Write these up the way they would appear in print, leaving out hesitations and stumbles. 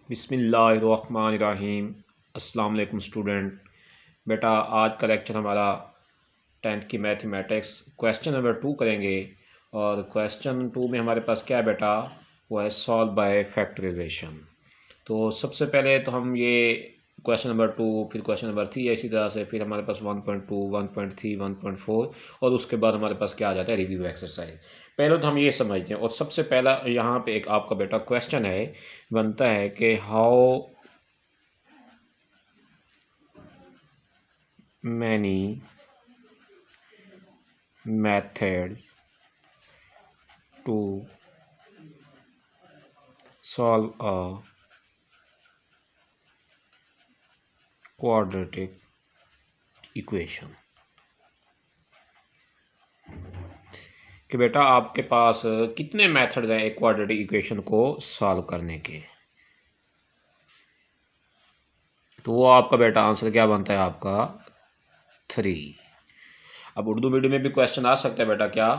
बिस्मिल्लाहिर्रहमानिर्रहीम। अस्सलाम वालेकुम स्टूडेंट। बेटा आज का लेक्चर हमारा 10th की मैथमेटिक्स क्वेश्चन नंबर 2 करेंगे। और क्वेश्चन 2 में हमारे पास क्या है बेटा, वो है सॉल्व बाय फैक्टराइजेशन। तो सबसे पहले तो हम ये क्वेश्चन नंबर 2, फिर क्वेश्चन नंबर 3 है, इसी तरह से फिर हमारे पास 1.2, 1.3, 1.4 और उसके बाद हमारे पास क्या आ जाता है, रिव्यू एक्सरसाइज। पहले तो हम ये समझते हैं। और सबसे पहला यहाँ पे एक आपका बेटा क्वेश्चन है, बनता है कि how many methods to solve a quadratic equation। कि बेटा आपके पास कितने मेथड्स हैं एक क्वाड्रेटिक इक्वेशन को सॉल्व करने के। तो वो आपका बेटा आंसर क्या बनता है, आपका 3। अब उर्दू मीडियम में भी क्वेश्चन आ सकता है बेटा क्या,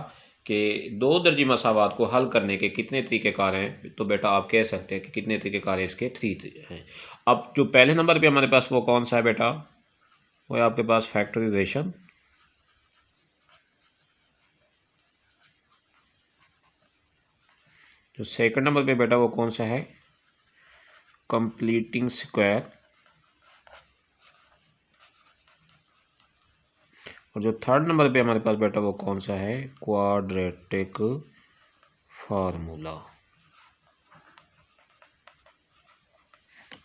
कि दो दर्जी मसावात को हल करने के कितने तरीक़ेकार हैं। तो बेटा आप कह सकते हैं कि कितने तरीक़ेकार इसके 3 हैं। अब जो पहले नंबर पे हमारे पास वो कौन सा है बेटा, वो है आपके पास फैक्टराइजेशन। जो सेकंड नंबर पे बेटा वो कौन सा है, कंप्लीटिंग स्क्वायर। और जो थर्ड नंबर पे हमारे पास बेटा वो कौन सा है, क्वाड्रेटिक फार्मूला।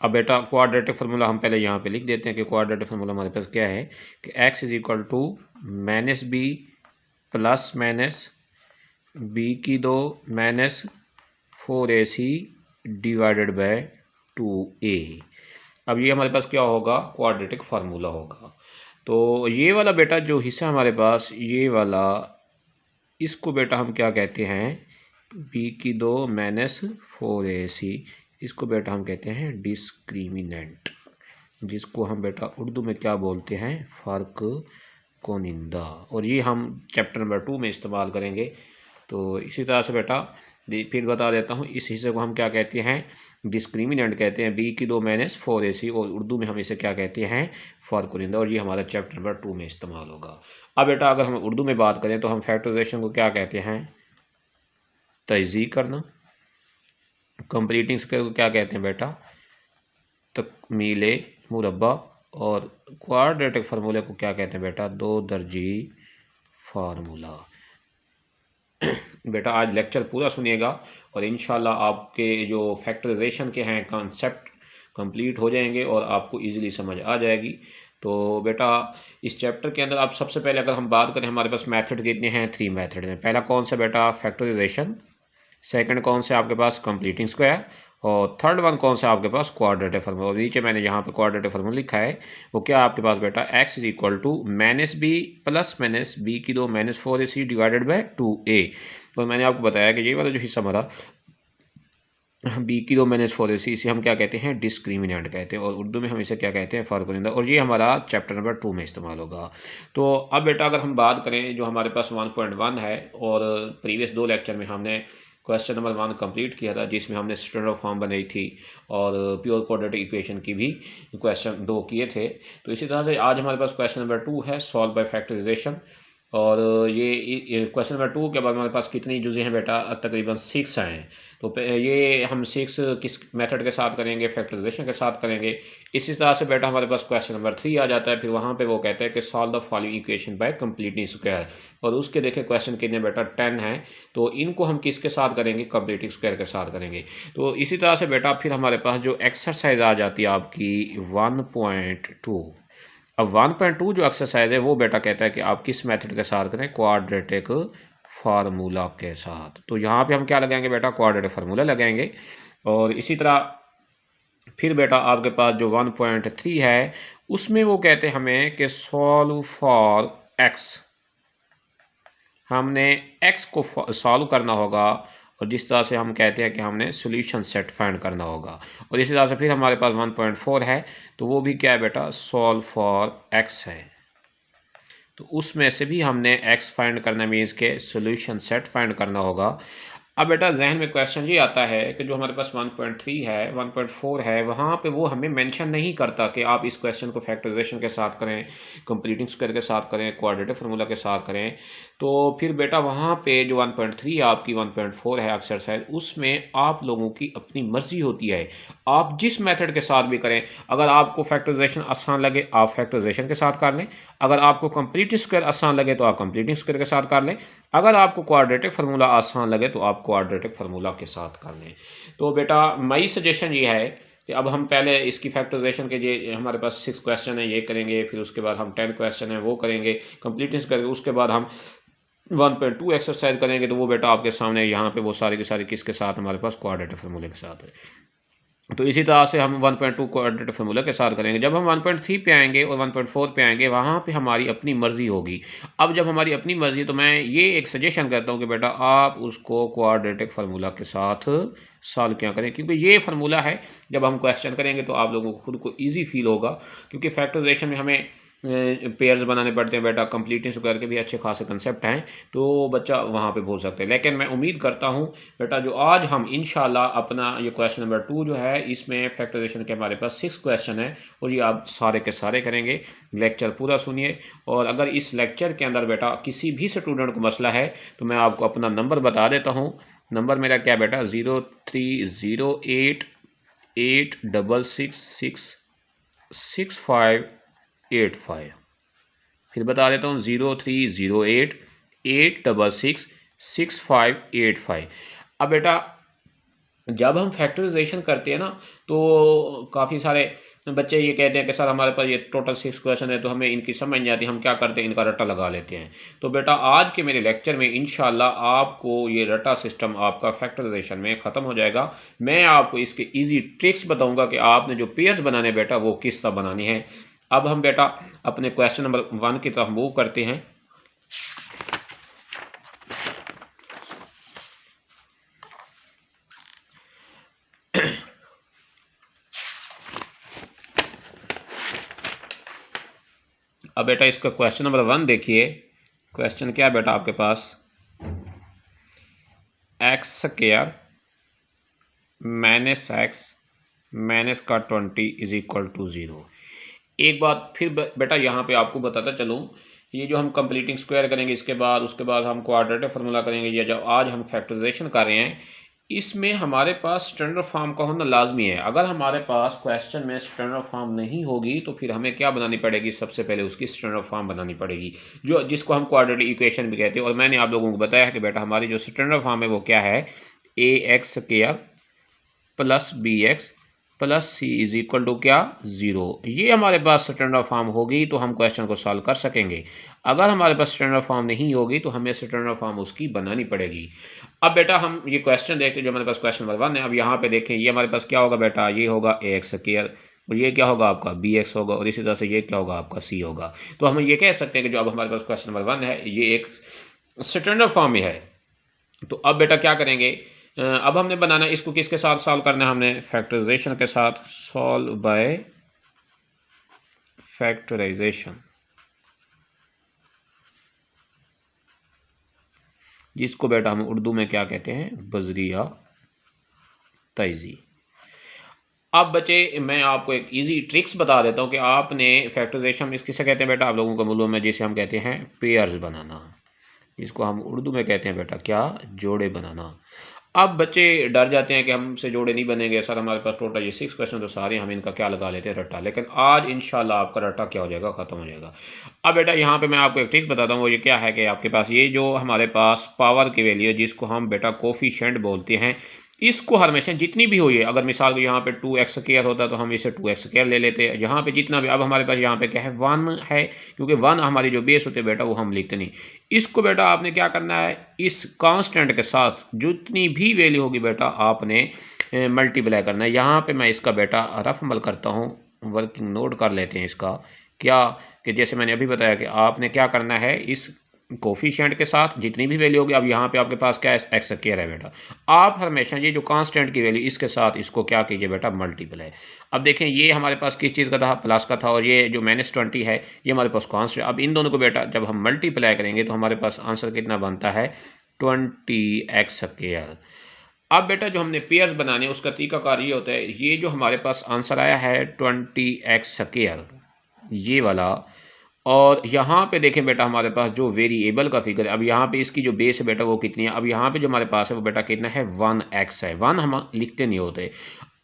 अब बेटा क्वाड्रेटिक फार्मूला हम पहले यहाँ पे लिख देते हैं कि क्वाड्रेटिक फार्मूला हमारे पास क्या है कि x is equal to minus B plus minus B की 2 minus 4ac divided by 2a। अब ये हमारे पास क्या होगा, क्वाड्रेटिक फार्मूला होगा। तो ये वाला बेटा जो हिस्सा हमारे पास, ये वाला, इसको बेटा हम क्या कहते हैं, b की 2 माइनस 4ac, इसको बेटा हम कहते हैं डिस्क्रिमिनेंट, जिसको हम बेटा उर्दू में क्या बोलते हैं, फ़र्क कोनिंदा। और ये हम चैप्टर नंबर 2 में इस्तेमाल करेंगे। तो इसी तरह से बेटा फिर बता देता हूँ, इस हिस्से को हम क्या कहते हैं, डिस्क्रिमिनेंट कहते हैं, बी की 2 माइनस 4ac, और उर्दू में हम इसे क्या कहते हैं, फ़र्क कोनिंदा। और ये हमारा चैप्टर नंबर 2 में इस्तेमाल होगा। अब बेटा अगर हम उर्दू में बात करें तो हम फैक्टराइजेशन को क्या कहते हैं, तजज़ीह करना। कंप्लीटिंग स्क्वायर को क्या कहते हैं बेटा, तकमील मुरब्बा। और क्वाड्रेटिक फार्मूले को क्या कहते हैं बेटा, दो दर्जी फार्मूला। बेटा आज लेक्चर पूरा सुनिएगा और इंशाल्लाह आपके जो फैक्टराइजेशन के हैं कॉन्सेप्ट कंप्लीट हो जाएंगे और आपको इजीली समझ आ जाएगी। तो बेटा इस चैप्टर के अंदर आप सबसे पहले अगर हम बात करें, हमारे पास मेथड कितने हैं, 3 मेथड हैं। पहला कौन सा बेटा, फैक्टराइजेशन। सेकंड कौन सा आपके पास, कंप्लीटिंग स्क्वायर। और थर्ड वन कौन सा आपके पास, क्वाड्रेटिक फार्मूला। और नीचे मैंने यहाँ पे क्वाड्रेटिक फार्मूला लिखा है, वो क्या आपके पास बेटा, x is equal to minus B plus minus B की 2 minus 4ac divided by 2a। तो मैंने आपको बताया कि ये वाला जो हिस्सा हमारा बी की 2 माइनस 4ac, इसे हम क्या कहते हैं, डिस्क्रिमिनेंट कहते हैं, और उर्दू में हम इसे क्या कहते हैं, फ़र्क कोनिंदा। और ये हमारा चैप्टर नंबर 2 में इस्तेमाल होगा। तो अब बेटा अगर हम बात करें, जो हमारे पास 1.1 है, और प्रीवियस 2 लेक्चर में हमने क्वेश्चन नंबर 1 कंप्लीट किया था, जिसमें हमने स्टैंडर्ड फॉर्म बनाई थी और प्योर क्वाड्रेटिक इक्वेशन की भी क्वेश्चन 2 किए थे। तो इसी तरह से आज हमारे पास क्वेश्चन नंबर 2 है, सॉल्व बाय फैक्टराइजेशन। और ये क्वेश्चन नंबर 2 के बाद हमारे पास कितनी जुज़े हैं बेटा, तकरीबन 6 हैं। तो ये हम 6 किस मेथड के साथ करेंगे, फैक्टराइजेशन के साथ करेंगे। इसी तरह से बेटा हमारे पास क्वेश्चन नंबर 3 आ जाता है। फिर वहाँ पे वो कहते हैं कि solve the following equation by completing square. और उसके देखें क्वेश्चन कितने बेटा, 10 हैं। तो इनको हम किसके साथ करेंगे, कंप्लीटिंग स्क्वायर के साथ करेंगे। तो इसी तरह से बेटा फिर हमारे पास जो एक्सरसाइज आ जाती है आपकी 1.2। अब 1.2 जो एक्सरसाइज है वो बेटा कहता है कि आप किस मेथड के साथ करें, क्वाड्रेटिक फार्मूला के साथ। तो यहाँ पे हम क्या लगाएंगे बेटा, क्वाड्रेटिक फार्मूला लगाएंगे। और इसी तरह फिर बेटा आपके पास जो 1.3 है, उसमें वो कहते हैं हमें कि सॉल्व फॉर x। हमने x को सॉल्व करना होगा, और जिस तरह से हम कहते हैं कि हमने सॉल्यूशन सेट फाइंड करना होगा। और इसी तरह से फिर हमारे पास 1.4 है, तो वो भी क्या है बेटा, सॉल्व फॉर x है। तो उसमें से भी हमने x फाइंड करना, मीन्स के सॉल्यूशन सेट फाइंड करना होगा। अब बेटा जहन में क्वेश्चन ये आता है कि जो हमारे पास 1.3 है 1.4 है वहाँ पे वो हमें मेंशन नहीं करता कि आप इस क्वेश्चन को फैक्टराइजेशन के साथ करें, कंप्लीटिंग स्क्वायर के साथ करें, क्वाड्रेटिक फार्मूला के साथ करें। तो फिर बेटा वहाँ पे जो 1.3 आपकी 1.4 है एक्सरसाइज, उसमें आप लोगों की अपनी मर्जी होती है, आप जिस मेथड के साथ भी करें। अगर आपको फैक्टराइजेशन आसान लगे आप फैक्टराइजेशन के साथ कर लें, अगर आपको कंप्लीटिंग स्क्वायर आसान लगे तो आप कंप्लीटिंग स्क्वायर के साथ कर लें, अगर आपको क्वाड्रेटिक फार्मूला आसान लगे तो आप क्वाड्रेटिक फार्मूला के साथ कर लें। तो बेटा मेरी सजेशन ये है कि अब हम पहले इसकी फैक्टराइजेशन के लिए हमारे पास 6 क्वेश्चन है ये करेंगे, फिर उसके बाद हम 10 क्वेश्चन है वो करेंगे, कंप्लीटिंग करेंगे, उसके बाद हम 1.2 एक्सरसाइज करेंगे। तो वो बेटा आपके सामने यहाँ पे वो सारी की सारी किसके साथ हमारे पास क्वाड्रेटिक फार्मूले के साथ है। तो इसी तरह से हम 1.2 क्वाड्रेटिक फार्मूला के साथ करेंगे। जब हम 1.3 पे आएंगे और 1.4 पे आएंगे वहाँ पे हमारी अपनी मर्ज़ी होगी। अब जब हमारी अपनी मर्ज़ी तो मैं ये एक सजेशन करता हूँ कि बेटा आप उसको क्वाड्रेटिक फार्मूला के साथ सॉल्व क्या करें, क्योंकि ये फार्मूला है जब हम क्वेश्चन करेंगे तो आप लोगों को खुद को ईजी फील होगा, क्योंकि फैक्टराइजेशन में हमें पेयर्स बनाने पड़ते हैं बेटा, कंप्लीटिंग स्क्वायर के भी अच्छे खासे कंसेप्ट हैं, तो बच्चा वहाँ पे भूल सकते हैं। लेकिन मैं उम्मीद करता हूँ बेटा जो आज हम इंशाल्लाह अपना ये क्वेश्चन नंबर 2 जो है इसमें फैक्टराइजेशन के हमारे पास 6 क्वेश्चन हैं और ये आप सारे के सारे करेंगे। लेक्चर पूरा सुनिए, और अगर इस लेक्चर के अंदर बेटा किसी भी स्टूडेंट को मसला है तो मैं आपको अपना नंबर बता देता हूँ। नंबर मेरा क्या बेटा 030886666585। फिर बता देता हूँ 030886666585। अब बेटा जब हम फैक्टराइजेशन करते हैं ना तो काफ़ी सारे बच्चे ये कहते हैं कि सर हमारे पास ये टोटल 6 क्वेश्चन है तो हमें इनकी समझ नहीं आती, हम क्या करते हैं इनका रट्टा लगा लेते हैं। तो बेटा आज के मेरे लेक्चर में इंशाल्लाह आपको ये रट्टा सिस्टम आपका फैक्टराइजेशन में ख़त्म हो जाएगा। मैं आपको इसके ईजी ट्रिक्स बताऊँगा कि आपने जो पेयर्स बनाने बेटा वो किस तरह बनानी है। अब हम बेटा अपने क्वेश्चन नंबर 1 की तरफ मूव करते हैं। अब बेटा इसका क्वेश्चन नंबर 1 देखिए। क्वेश्चन क्या है बेटा आपके पास, X square minus X minus का 20 इज इक्वल टू 0। एक बात फिर बेटा यहाँ पे आपको बताता चलूँ, ये जो हम कंप्लीटिंग स्क्वायर करेंगे इसके बाद उसके बाद हम क्वाड्रेटिक फार्मूला करेंगे, या जब आज हम फैक्टराइजेशन कर रहे हैं इसमें हमारे पास स्टैंडर्ड फॉर्म का होना लाजमी है। अगर हमारे पास क्वेश्चन में स्टैंडर्ड फॉर्म नहीं होगी तो फिर हमें क्या बनानी पड़ेगी, सबसे पहले उसकी स्टैंडर्ड फॉर्म बनानी पड़ेगी, जो जिसको हम क्वाड्रेटिक इक्वेशन भी कहते हैं। और मैंने आप लोगों को बताया है कि बेटा हमारी जो स्टैंडर्ड फॉर्म है वो क्या है, A X square plus B X plus C is equal to क्या 0। ये हमारे पास स्टैंडर्ड फॉर्म होगी तो हम क्वेश्चन को सॉल्व कर सकेंगे। अगर हमारे पास स्टैंडर्ड फॉर्म नहीं होगी तो हमें स्टैंडर्ड फॉर्म उसकी बनानी पड़ेगी। अब बेटा हम ये क्वेश्चन देखते हैं, जो हमारे पास क्वेश्चन नंबर 1 है। अब यहाँ पे देखें ये हमारे पास क्या होगा बेटा, ये होगा ए एक्स स्क्वायर और ये क्या होगा आपका बी एक्स होगा, और इसी तरह से ये क्या होगा आपका सी होगा। तो हम ये कह सकते हैं कि जो अब हमारे पास क्वेश्चन नंबर 1 है ये एक स्टैंडर्ड फॉर्म में है। तो अब बेटा क्या करेंगे, अब हमने बनाना इसको किसके साथ सॉल्व करना है, हमने फैक्टराइजेशन के साथ, सॉल्व बाय फैक्टराइजेशन, जिसको बेटा हम उर्दू में क्या कहते हैं, बजरिया तैजी। अब बच्चे मैं आपको एक इजी ट्रिक्स बता देता हूँ कि आपने फैक्टराइजेशन इस किसे कहते हैं बेटा, आप लोगों को मालूम है, जिसे हम कहते हैं पेयर्स बनाना, जिसको हम उर्दू में कहते हैं बेटा क्या, जोड़े बनाना। अब बच्चे डर जाते हैं कि हमसे जोड़े नहीं बनेंगे सर, हमारे पास टोटल ये 6 क्वेश्चन तो सारे हम इनका क्या लगा लेते हैं रट्टा। लेकिन आज इंशाल्लाह आपका रट्टा क्या हो जाएगा, ख़त्म हो जाएगा। अब बेटा यहाँ पे मैं आपको एक ट्रिक बताता हूँ, वो ये क्या है कि आपके पास ये जो हमारे पास पावर की वैल्यू है जिसको हम बेटा कोफिशिएंट बोलते हैं, इसको हमेशा जितनी भी हुई है, अगर मिसाल को यहाँ पे 2x स्क्वायर होता तो हम इसे 2x स्क्वायर ले लेते हैं, जहाँ पे जितना भी। अब हमारे पास यहाँ पे क्या है 1 है, क्योंकि 1 हमारी जो बेस होते हैं बेटा वो हम लिखते नहीं। इसको बेटा आपने क्या करना है, इस कांस्टेंट के साथ जितनी भी वैल्यू होगी बेटा आपने मल्टीप्लाई करना है। यहाँ पे मैं इसका बेटा रफ अमल करता हूँ, वर्किंग नोट कर लेते हैं इसका क्या, कि जैसे मैंने अभी बताया कि आपने क्या करना है, इस कोफिशिएंट के साथ जितनी भी वैल्यू होगी। अब यहाँ पे आपके पास क्या है, एक्स स्क्वायर है बेटा, आप हमेशा ये जो कांस्टेंट की वैल्यू इसके साथ इसको क्या कीजिए बेटा, मल्टीप्लाई। अब देखें ये हमारे पास किस चीज़ का था, प्लस का था, और ये जो -20 है ये हमारे पास कांस्टेंट। अब इन दोनों को बेटा जब हम मल्टीप्लाई करेंगे तो हमारे पास आंसर कितना बनता है, 20x²। अब बेटा जो हमने पेयर्स बनाने उसका तरीकाकार ये होता है, ये जो हमारे पास आंसर आया है 20x², ये वाला, और यहाँ पे देखें बेटा हमारे पास जो वेरिएबल का फिगर है, अब यहाँ पे इसकी जो बेस है बेटा वो कितनी है, अब यहाँ पे जो हमारे पास है वो बेटा कितना है 1x है, 1 हम लिखते नहीं होते।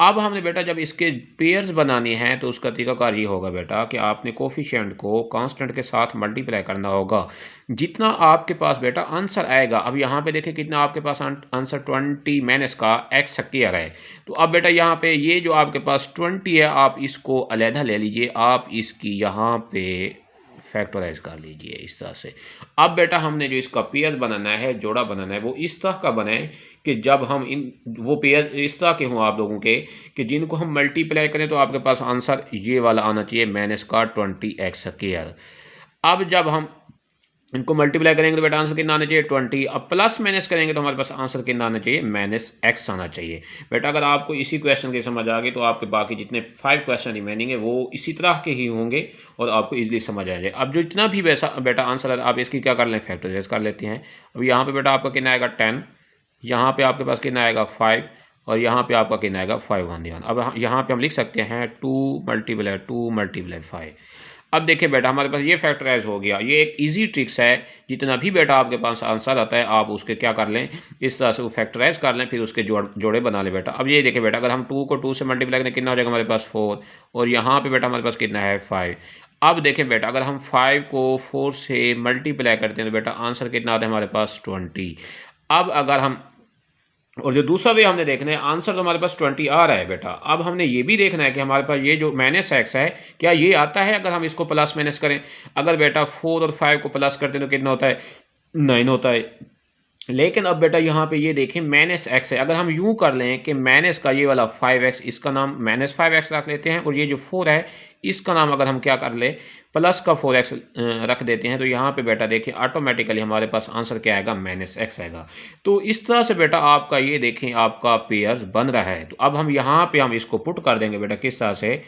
अब हमने बेटा जब इसके पेयर्स बनाने हैं तो उसका तरीकाकार ये होगा बेटा कि आपने कोफिशिएंट को कांस्टेंट के साथ मल्टीप्लाई करना होगा, जितना आपके पास बेटा आंसर आएगा। अब यहाँ पे देखें कितना आपके पास आंसर 20 माइनस का x² है। तो अब बेटा यहाँ पे ये जो आपके पास 20 है आप इसको अलहदा ले लीजिए, आप इसकी यहाँ पे फैक्टराइज कर लीजिए इस तरह से। अब बेटा हमने जो इसका पेयर बनाना है, जोड़ा बनाना है, वो इस तरह का बनाए कि जब हम इन वो पेयर इस तरह के हों आप लोगों के कि जिनको हम मल्टीप्लाई करें तो आपके पास आंसर ये वाला आना चाहिए माइनस का 20x²। अब जब हम इनको मल्टीप्लाई करेंगे तो बेटा आंसर कितना आना चाहिए 20। अब प्लस माइनस करेंगे तो हमारे पास आंसर कितना आना चाहिए -x आना चाहिए। बेटा अगर आपको इसी क्वेश्चन की समझ आ गई तो आपके बाकी जितने 5 क्वेश्चन रिमेनिंग है वो इसी तरह के ही होंगे और आपको इजीली समझ आ जाए। अब जो इतना भी वैसा बेटा आंसर है आप इसकी क्या कर लें, फैक्टराइज कर लेते हैं। अब यहाँ पे बेटा आपका कितना आएगा 10, यहाँ पे आपके पास कितना आएगा 5 और यहाँ पे आपका कितना आएगा 5 अब यहाँ पे हम लिख सकते हैं 2 × 5। अब देखिए बेटा हमारे पास ये फैक्टराइज हो गया। ये एक इजी ट्रिक्स है, जितना भी बेटा आपके पास आंसर आता है आप उसके क्या कर लें, इस तरह से वो फैक्टराइज कर लें, फिर उसके जोड़े बना लें बेटा। अब ये देखिए बेटा अगर हम 2 को 2 से मल्टीप्लाई करें कितना हो जाएगा हमारे पास 4, और यहाँ पे बेटा हमारे पास कितना है 5। अब देखें बेटा अगर हम 5 को 4 से मल्टीप्लाई करते हैं तो बेटा आंसर कितना आता है हमारे पास 20। अब अगर हम और जो दूसरा वे हमने देखना है, आंसर तो हमारे पास 20 आ रहा है बेटा। अब हमने ये भी देखना है कि हमारे पास ये जो -x है क्या ये आता है अगर हम इसको प्लस माइनस करें। अगर बेटा 4 और 5 को प्लस करते हैं तो कितना होता है 9 होता है। लेकिन अब बेटा यहाँ पे ये देखें -x है, अगर हम यूं कर लें कि माइनस का ये वाला 5x इसका नाम -5x रख लेते हैं और ये जो 4 है इसका नाम अगर हम क्या कर ले प्लस का 4x रख देते हैं तो यहाँ पे बेटा देखिए ऑटोमेटिकली हमारे पास आंसर क्या आएगा -x आएगा। तो इस तरह से बेटा आपका ये देखें आपका पेयर बन रहा है। तो अब हम यहाँ पे हम इसको पुट कर देंगे बेटा किस तरह से,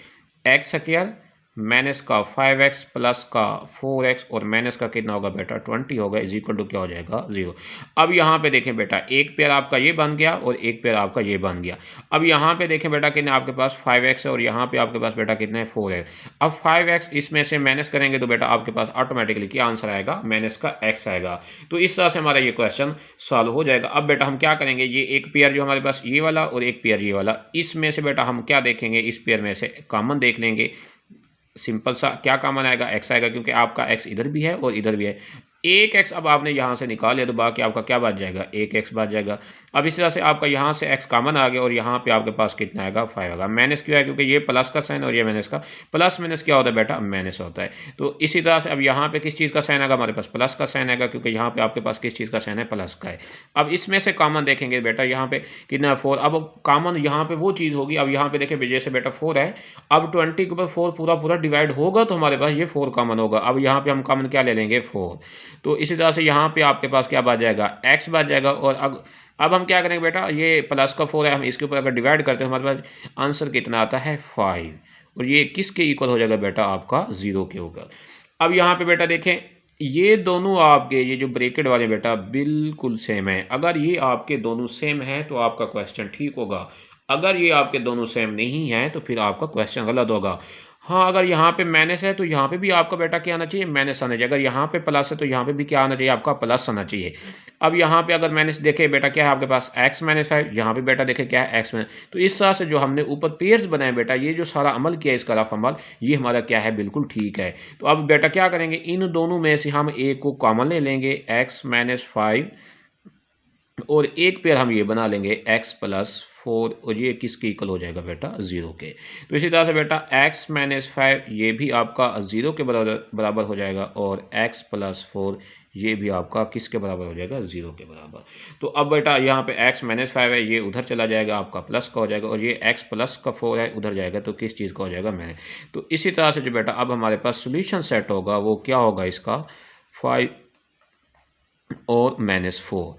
x² माइनस का 5x प्लस का 4x और माइनस का कितना होगा बेटा 20 होगा, इज इक्वल टू क्या हो जाएगा 0। अब यहाँ पे देखें बेटा एक पेयर आपका ये बन गया और एक पेयर आपका ये बन गया। अब यहाँ पे देखें बेटा कितना आपके पास 5x है और यहाँ पे आपके पास बेटा कितना है 4x। अब 5x इसमें से माइनस करेंगे तो बेटा आपके पास ऑटोमेटिकली क्या आंसर आएगा माइनस का x आएगा। तो इस तरह से हमारा ये क्वेश्चन सॉल्व हो जाएगा। अब बेटा हम क्या करेंगे, ये एक पेयर जो हमारे पास ये वाला और एक पेयर ये वाला, इसमें से बेटा हम क्या देखेंगे, इस पेयर में से कॉमन देख लेंगे। सिंपल सा क्या कॉमन आएगा x आएगा, क्योंकि आपका x इधर भी है और इधर भी है। एक x अब आपने यहाँ से निकाल लिया तो बाकी आपका क्या बच जाएगा, एक x बच जाएगा। अब इस तरह से आपका यहाँ से x कॉमन आ गया और यहाँ पे आपके पास कितना आएगा 5 आएगा। माइनस क्यों है, क्योंकि ये प्लस का साइन और ये माइनस का, प्लस माइनस क्या होता है बेटा माइनस होता है। तो इसी तरह से अब यहाँ पे किस चीज़ का साइन आएगा, हमारे पास प्लस का साइन आएगा, क्योंकि यहाँ पे आपके पास किस चीज़ का साइन है प्लस का है। अब इसमें से कॉमन देखेंगे बेटा यहाँ पे कितना 4, अब कॉमन यहाँ पे वो चीज़ होगी। अब यहाँ पे देखें जैसे बेटा 4 है, अब 20 के ऊपर 4 पूरा डिवाइड होगा तो हमारे पास ये 4 कॉमन होगा। अब यहाँ पे हम कॉमन क्या ले लेंगे 4। तो इसी तरह से यहाँ पे आपके पास क्या बच जाएगा x बच जाएगा। और अब हम क्या करेंगे बेटा, ये प्लस का 4 है, हम इसके ऊपर अगर डिवाइड करते हैं हमारे पास आंसर कितना आता है 5, और ये किसके इक्वल हो जाएगा बेटा आपका 0 के ऊपर। अब यहाँ पे बेटा देखें ये दोनों आपके ये जो ब्रैकेट वाले बेटा बिल्कुल सेम है। अगर ये आपके दोनों सेम है तो आपका क्वेश्चन ठीक होगा, अगर ये आपके दोनों सेम नहीं है तो फिर आपका क्वेश्चन गलत होगा। हाँ अगर यहाँ पे माइनस है तो यहाँ पे भी आपका बेटा क्या आना चाहिए माइनस आना चाहिए। अगर यहाँ पे प्लस है तो यहाँ पे भी क्या आना चाहिए आपका प्लस आना चाहिए। अब यहाँ पे अगर माइनस देखे बेटा क्या है आपके पास x -5, यहाँ पे बेटा देखे क्या है x -। तो इस तरह से जो हमने ऊपर पेयर्स बनाए बेटा, ये जो सारा अमल किया है इसका रफ अमल, ये हमारा क्या है बिल्कुल ठीक है। तो अब बेटा क्या करेंगे, इन दोनों में से हम एक को कॉमन ले लेंगे x -5 और एक पेयर हम ये बना लेंगे x + 4 और ये किसके इक्वल हो जाएगा बेटा 0 के। तो इसी तरह से बेटा x -5 ये भी आपका 0 के बराबर हो जाएगा और x + 4 ये भी आपका किसके बराबर हो जाएगा 0 के बराबर। तो अब बेटा यहाँ पे x -5 है ये उधर चला जाएगा आपका प्लस का हो जाएगा, और ये x + 4 है उधर जाएगा तो किस चीज़ का हो जाएगा मैंने। तो इसी तरह से जो बेटा अब हमारे पास सोल्यूशन सेट होगा वो क्या होगा इसका 5 और -4।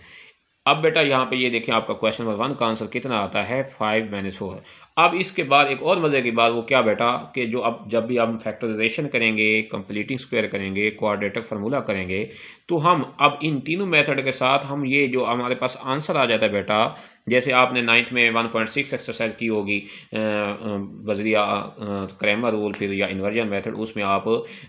अब बेटा यहाँ पे ये देखें आपका क्वेश्चन नंबर 1 का आंसर कितना आता है 5 - 4। अब इसके बाद एक और मज़े की बात वो क्या बेटा कि जो अब जब भी हम फैक्टराइजेशन करेंगे, कंप्लीटिंग स्क्वायर करेंगे, क्वाड्रेटिक फार्मूला करेंगे, तो हम अब इन तीनों मेथड के साथ हम ये जो हमारे पास आंसर आ जाता है बेटा, जैसे आपने 9th में 1.6 एक्सरसाइज की होगी बजरिया क्रैमर रूल फिर या इन्वर्जन मेथड, उसमें आप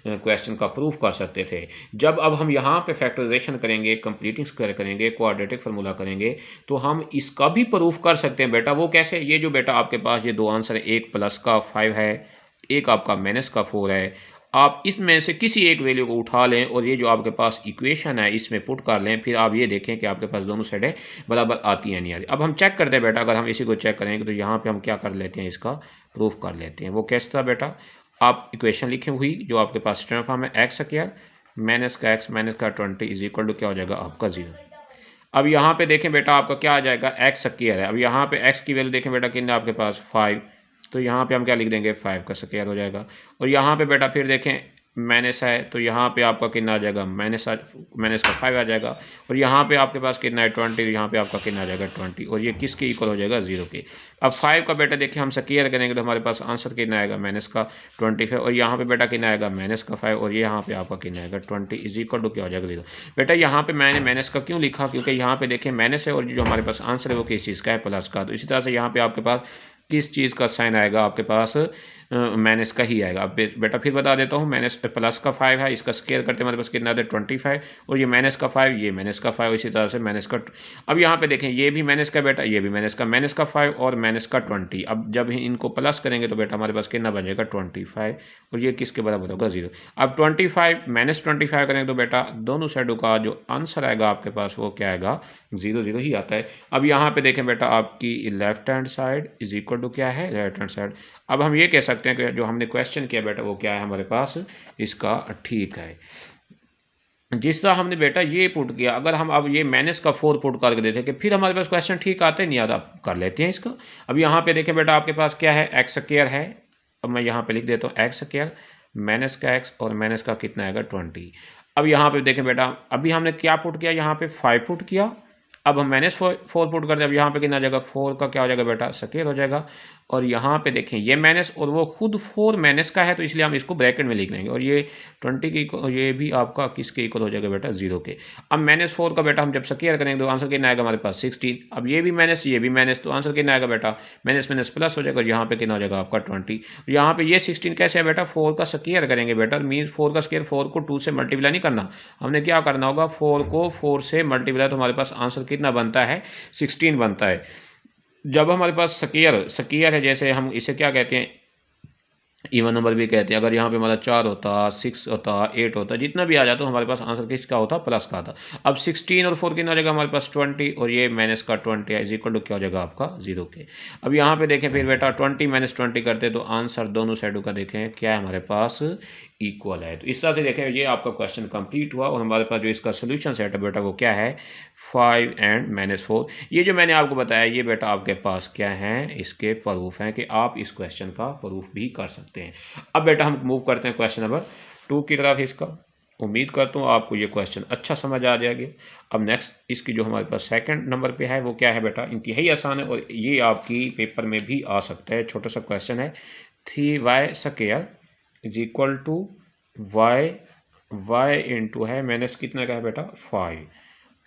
क्वेश्चन का प्रूफ कर सकते थे। जब अब हम यहाँ पे फैक्टराइजेशन करेंगे, कंप्लीटिंग स्क्वायर करेंगे, क्वाड्रेटिक फार्मूला करेंगे, तो हम इसका भी प्रूफ कर सकते हैं बेटा। वो कैसे? ये जो बेटा आपके पास ये दो आंसर है, एक प्लस का 5 है, एक आपका माइनस का 4 है, आप इसमें से किसी एक वैल्यू को उठा लें और ये जो आपके पास इक्वेशन है इसमें पुट कर लें, फिर आप ये देखें कि आपके पास दोनों साइडें बराबर आती हैं नहीं आती। अब हम चेक करते हैं बेटा, अगर हम इसी को चेक करेंगे तो यहाँ पे हम क्या कर लेते हैं, इसका प्रूफ कर लेते हैं। वो कैसे था बेटा, आप इक्वेशन लिखें हुई जो आपके पास स्टैंडर्ड फॉर्म है, एक्स स्क्वायर माइनस का एक्स माइनस का 20 इज इक्वल टू क्या हो जाएगा आपका 0। अब यहाँ पे देखें बेटा आपका क्या आ जाएगा, एक्स स्क्वायर है। अब यहाँ पे एक्स की वैल्यू देखें बेटा कितना आपके पास 5, तो यहाँ पे हम क्या लिख देंगे 5 का स्क्वायर हो जाएगा। और यहाँ पे बेटा फिर देखें माइनस है, तो यहाँ पे आपका कितना आ जाएगा माइनस का 5 आ जाएगा। और यहाँ पे आपके पास कितना है 20, यहाँ पे आपका कितना आ जाएगा 20, और ये किसके इक्वल हो जाएगा 0 के। अब 5 का बेटा देखिए हम स्क्वायर करेंगे तो हमारे पास आंसर कितना आएगा माइनस का 25, और यहाँ पे बेटा कितना आएगा माइनस का 5, और यहाँ पे आपका कितना आएगा 20 इज इक्वल टू क्या हो जाएगा 0। बेटा यहाँ पे मैंने माइनस का क्यों लिखा, क्योंकि यहाँ पे देखिए माइनस है और जो हमारे पास आंसर है वो किस चीज़ का है, प्लस का। तो इसी तरह से यहाँ पे आपके पास किस चीज़ का साइन आएगा, आपके पास माइनस का ही आएगा। अब बेटा फिर बता देता हूँ, माइनस प्लस का 5 है, इसका स्क्वायर करते हमारे पास कितना आता है 25, और ये माइनस का 5, ये माइनस का 5, इसी तरह से माइनस का। अब यहाँ पे देखें ये भी माइनस का बेटा, ये भी माइनस का 5 और माइनस का 20। अब जब इनको प्लस करेंगे तो बेटा हमारे पास कितना बन जाएगा 25, और ये किसके बराबर होगा 0। अब 25 माइनस 25 करेंगे तो बेटा दोनों साइडों का जो आंसर आएगा आपके पास वो क्या आएगा 0 0 ही आता है। अब यहाँ पे देखें बेटा आपकी left hand side is equal to क्या है, राइट हैंड साइड। अब हम ये कह सकते हैं कि जो हमने क्वेश्चन किया बेटा वो क्या है हमारे पास, इसका ठीक है। जिस तरह हमने बेटा ये पुट किया, अगर हम अब ये माइनस का 4 पुट करके देते कि फिर हमारे पास क्वेश्चन ठीक आते नहीं आता, कर लेते हैं इसका। अब यहाँ पे देखें बेटा आपके पास क्या है, एक्स स्क्वायर है। अब मैं यहाँ पे लिख देता हूँ एक्स स्क्वायर माइनस का एक्स और माइनस का कितना आएगा 20। अब यहाँ पे देखें बेटा अभी हमने क्या पुट किया, यहाँ पे 5 पुट किया। अब हम -4 पुट कर दें, अब यहाँ पे कितना आ जाएगा 4 का क्या हो जाएगा बेटा स्क्वायर हो जाएगा। और यहाँ पे देखें ये माइनस और वो खुद 4 माइनस का है, तो इसलिए हम इसको ब्रैकेट में लिख लेंगे, और ये 20 के ये भी आपका किसके इक्वल हो जाएगा बेटा 0 के। अब -4 का बेटा हम जब स्क्वायर करेंगे तो आंसर कितना आएगा हमारे पास 16। अब ये भी माइनस ये भी माइनस, तो आंसर कितना आएगा बेटा माइनस माइनस प्लस हो जाएगा, और यहाँ पे कितना हो जाएगा आपका 20। यहाँ पे ये 16 कैसे है बेटा, 4 का स्क्वायर करेंगे बेटा, मीन्स 4 का स्क्वायर 4 को 2 से मल्टीप्लाई नहीं करना, हमने क्या करना होगा 4 को 4 से मल्टीप्लाई, तो हमारे पास आंसर कितना बनता है 16 बनता है। जब हमारे पास स्क्वायर है, जैसे हम इसे क्या कहते हैं इवन नंबर भी कहते हैं। अगर यहाँ पे हमारा 4 होता 6 होता 8 होता जितना भी आ जाता तो हमारे पास आंसर किसका होता प्लस का था। अब 16 और 4 कितना हो जाएगा हमारे पास 20, और ये माइनस का 20 है इज इक्वल टू क्या हो जाएगा आपका 0 के। अब यहाँ पे देखें फिर बेटा 20 माइनस 20 करते तो आंसर दोनों साइडों का देखें क्या है हमारे पास इक्वल है। तो इस तरह से देखें ये आपका क्वेश्चन कंप्लीट हुआ, और हमारे पास जो इसका सोल्यूशन सेट है बेटा वो क्या है 5 एंड -4। ये जो मैंने आपको बताया ये बेटा आपके पास क्या है इसके प्रूफ हैं कि आप इस क्वेश्चन का प्रूफ भी कर सकते हैं। अब बेटा हम मूव करते हैं क्वेश्चन नंबर 2 की तरफ। इसका उम्मीद करता हूँ आपको ये क्वेश्चन अच्छा समझ आ जाएगा। अब नेक्स्ट इसकी जो हमारे पास सेकंड नंबर पे है वो क्या है बेटा, इंतहाई आसान है और ये आपकी पेपर में भी आ सकता है। छोटा सा क्वेश्चन है 3y square is equal to y into है माइनस कितना का है बेटा 5।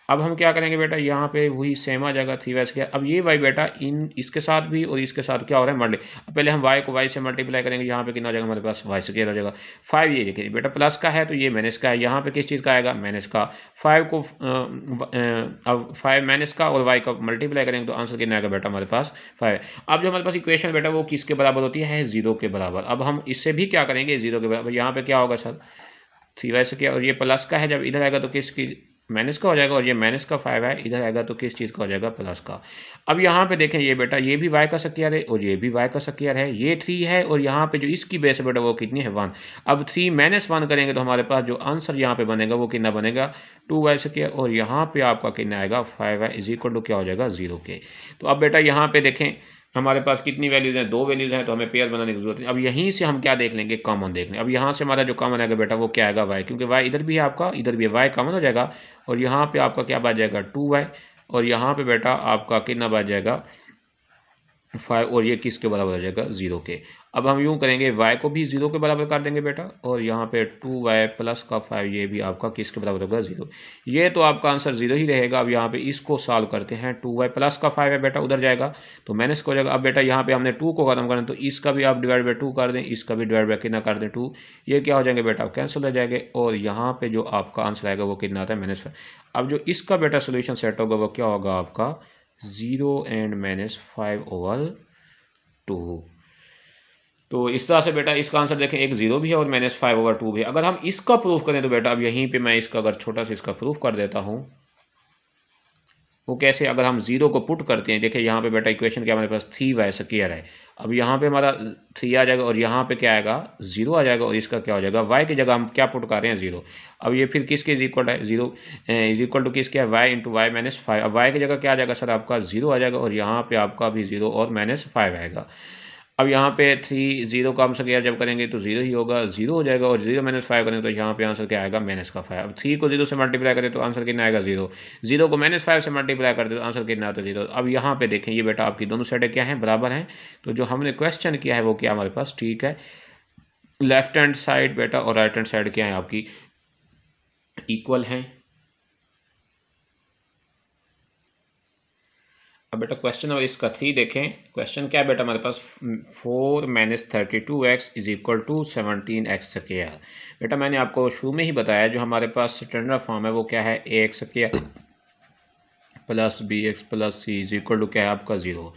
अब हम क्या करेंगे बेटा यहाँ पे वही सेम आ जाएगा 3y स्क्वायर। अब ये y बेटा इन इसके साथ भी और इसके साथ क्या हो रहा है मल्टी, पहले हम y को y से मल्टीप्लाई करेंगे, यहाँ पे कितना हो जाएगा हमारे पास y स्क्वायर हो जाएगा। 5 ये देखिए बेटा प्लस का है तो ये माइनस का है, यहाँ पे किस चीज़ का आएगा माइनस का। 5 को अब 5 माइनस का और y का मल्टीप्लाई करेंगे तो आंसर कितना आएगा बेटा हमारे पास 5। अब जो हमारे पास इक्वेशन बेटा वो किसके बराबर होती है 0 के बराबर। अब हम इससे भी क्या करेंगे 0 के बराबर, यहाँ पे क्या होगा सर 3y स्क्वायर और ये प्लस का है, जब इधर आएगा तो किसकी माइनस का हो जाएगा, और ये माइनस का 5 है इधर आएगा तो किस चीज़ का हो जाएगा प्लस का। अब यहाँ पे देखें ये बेटा ये भी y का स्क्वायर है और ये भी y का स्क्वायर है, ये 3 है और यहाँ पे जो इसकी बेस है बेटा वो कितनी है 1। अब 3 माइनस 1 करेंगे तो हमारे पास जो आंसर यहाँ पे बनेगा वो कितना बनेगा 2y स्क्वायर, और यहाँ पे आपका कितना आएगा 5y इज इक्वल टू क्या हो जाएगा 0 के। तो अब बेटा यहाँ पे देखें हमारे पास कितनी वैल्यूज़ हैं 2 वैल्यूज़ हैं, तो हमें पेयर बनाने की जरूरत नहीं। अब यहीं से हम क्या देख लेंगे कॉमन देख लें। अब यहाँ से हमारा जो कॉमन आएगा बेटा वो क्या आएगा y, क्योंकि y इधर भी है आपका इधर भी है, y कॉमन हो जाएगा और यहाँ पे आपका क्या बच जाएगा 2y, और यहाँ पे बेटा आपका कितना बच जाएगा 5 और ये किसके बराबर हो जाएगा 0 के। अब हम यूँ करेंगे y को भी 0 के बराबर कर देंगे बेटा, और यहाँ पे 2y प्लस का 5 ये भी आपका किसके बराबर होगा 0। ये तो आपका आंसर 0 ही रहेगा। अब यहाँ पे इसको सॉल्व करते हैं, 2y प्लस का 5 है बेटा, उधर जाएगा तो माइनस का हो जाएगा। अब बेटा यहाँ पे हमने 2 को खत्म करना, तो इसका भी आप डिवाइड बाई 2 कर दें, इसका भी डिवाइड बाई कितना कर दें 2, ये क्या हो जाएंगे बेटा कैंसिल हो जाएंगे, और यहाँ पे जो आपका आंसर आएगा वो कितना आता है -5। अब जो इसका बेटा सोल्यूशन सेट होगा वो क्या होगा आपका 0 एंड -5/2। तो इस तरह से बेटा इसका आंसर देखें, एक 0 भी है और -5/2 भी है। अगर हम इसका प्रूफ करें तो बेटा अब यहीं पे मैं इसका अगर छोटा सा इसका प्रूफ कर देता हूँ, वो कैसे, अगर हम 0 को पुट करते हैं, देखिए यहाँ पे बेटा इक्वेशन क्या हमारे पास 3y स्क्वायर है। अब यहाँ पे हमारा 3 आ जाएगा और यहाँ पे क्या आएगा 0 आ जाएगा, और इसका क्या हो जाएगा y की जगह हम क्या पुट कर रहे हैं 0। अब ये फिर किसके इज इक्वल है 0 इज इक्वल टू किसके है y इंटू वाई -5। अब y की जगह क्या आ जाएगा सर आपका 0 आ जाएगा, और यहाँ पे आपका भी 0 और -5 आएगा। अब यहाँ पे 3 0 का हम स्क्वायर जब करेंगे तो 0 ही होगा, 0 हो जाएगा, और 0 -5 करेंगे तो यहाँ पे आंसर क्या आएगा -5। अब 3 को 0 से मल्टीप्लाई करें तो आंसर कितना आएगा 0, 0 को -5 से मल्टीप्लाई करते तो आंसर कितना आता है 0। अब यहाँ पे देखें ये बेटा आपकी दोनों साइडें क्या हैं बराबर हैं, तो जो हमने क्वेश्चन किया है वो क्या हमारे पास ठीक है, लेफ्ट हैंड साइड बेटा और राइट हैंड साइड क्या है आपकी इक्वल हैं। अब बेटा क्वेश्चन नंबर इसका 3 देखें, क्वेश्चन क्या है बेटा हमारे पास 4 - 32x is equal to 17x square. बेटा मैंने आपको शुरू में ही बताया जो हमारे पास स्टैंडर्ड फॉर्म है वो क्या है ax square plus bx plus c is equal to क्या है आपका 0।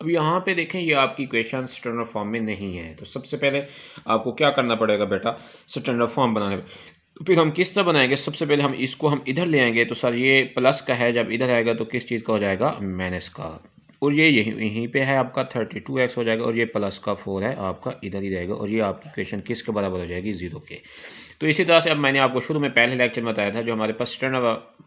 अब यहाँ पे देखें ये आपकी इक्वेशन स्टैंडर्ड फॉर्म में नहीं है, तो सबसे पहले आपको क्या करना पड़ेगा बेटा स्टैंडर्ड फॉर्म बनाने। तो फिर हम किस तरह बनाएंगे, सबसे पहले हम इसको हम इधर ले आएंगे, तो सर ये प्लस का है, जब इधर आएगा तो किस चीज़ का हो जाएगा माइनस का, और ये यहीं पे है आपका 32x हो जाएगा, और ये प्लस का 4 है आपका इधर ही रहेगा, और ये आपकी इक्वेशन किसके बराबर हो जाएगी 0 के। तो इसी तरह से अब मैंने आपको शुरू में पहले लेक्चर में बताया था जो हमारे पास स्टैंडर्ड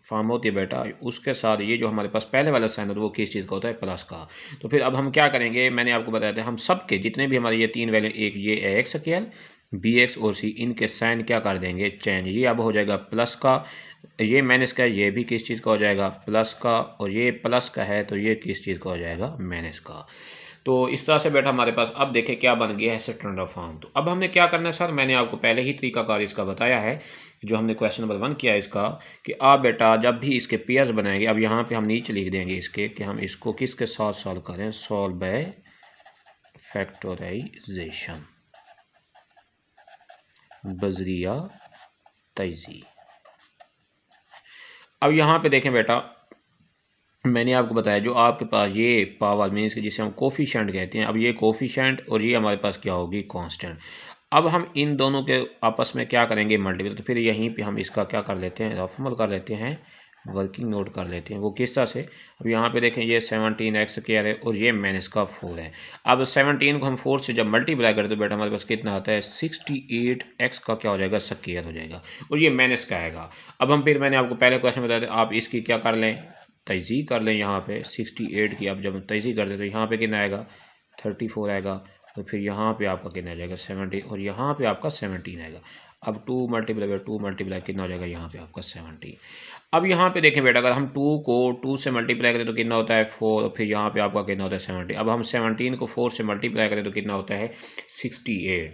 फॉर्म होती है बेटा, उसके साथ ये जो हमारे पास पहले वाला साइन होता है वो किस चीज़ का होता है प्लस का। तो फिर अब हम क्या करेंगे, मैंने आपको बताया था हम सब के जितने भी हमारे ये 3 वैल्यू, एक ये एक्स स्क्वायर bx और c, इनके साइन क्या कर देंगे चेंज, ये अब हो जाएगा प्लस का, ये माइनस का है, ये भी किस चीज़ का हो जाएगा प्लस का, और ये प्लस का है तो ये किस चीज़ का हो जाएगा माइनस का। तो इस तरह से बेटा हमारे पास अब देखें क्या बन गया है स्टैंडर्ड फॉर्म। तो अब हमने क्या करना है सर, मैंने आपको पहले ही तरीकाकार इसका बताया है, जो हमने क्वेश्चन नंबर 1 किया है इसका, कि आप बेटा जब भी इसके पेयर्स बनाएंगे, अब यहाँ पे हम नीचे लिख देंगे इसके कि हम इसको किसके साथ सॉल्व करें, सॉल्व बाय फैक्टराइजेशन बजरिया तैजी। अब यहाँ पे देखें बेटा मैंने आपको बताया जो आपके पास ये पावर मीन्स कि जिसे हम कोफिशिएंट कहते हैं, अब ये कोफिशिएंट और ये हमारे पास क्या होगी कांस्टेंट। अब हम इन दोनों के आपस में क्या करेंगे मल्टीपल, तो फिर यहीं पे हम इसका क्या कर लेते हैं रफमल कर लेते हैं, वर्किंग नोट कर लेते हैं। वो किस तरह से, अब यहाँ पे देखें ये 17x स्क्वायर है और ये माइनस का 4 है। अब 17 को हम 4 से जब मल्टीप्लाई करते तो बेटा हमारे पास कितना आता है 68x का क्या हो जाएगा स्क्वायर हो जाएगा, और ये माइनस का आएगा। अब हम फिर मैंने आपको पहले क्वेश्चन बताया था आप इसकी क्या कर लें तजज़ी कर लें, यहाँ पे 68 की अब जब हम तजज़ी कर दें तो यहाँ पे कितना आएगा 34 आएगा, तो फिर यहाँ पे आपका कितना आ जाएगा 70, और यहाँ पे आपका 17 आएगा। अब 2 मल्टीप्लाई बाई 2 मल्टीप्लाई कितना हो जाएगा यहाँ पे आपका 70। अब यहाँ पे देखें बेटा अगर हम 2 को 2 से मल्टीप्लाई करें तो कितना होता है 4, और फिर यहाँ पे आपका कितना होता है 70। अब हम 17 को 4 से मल्टीप्लाई करें तो कितना होता है 68।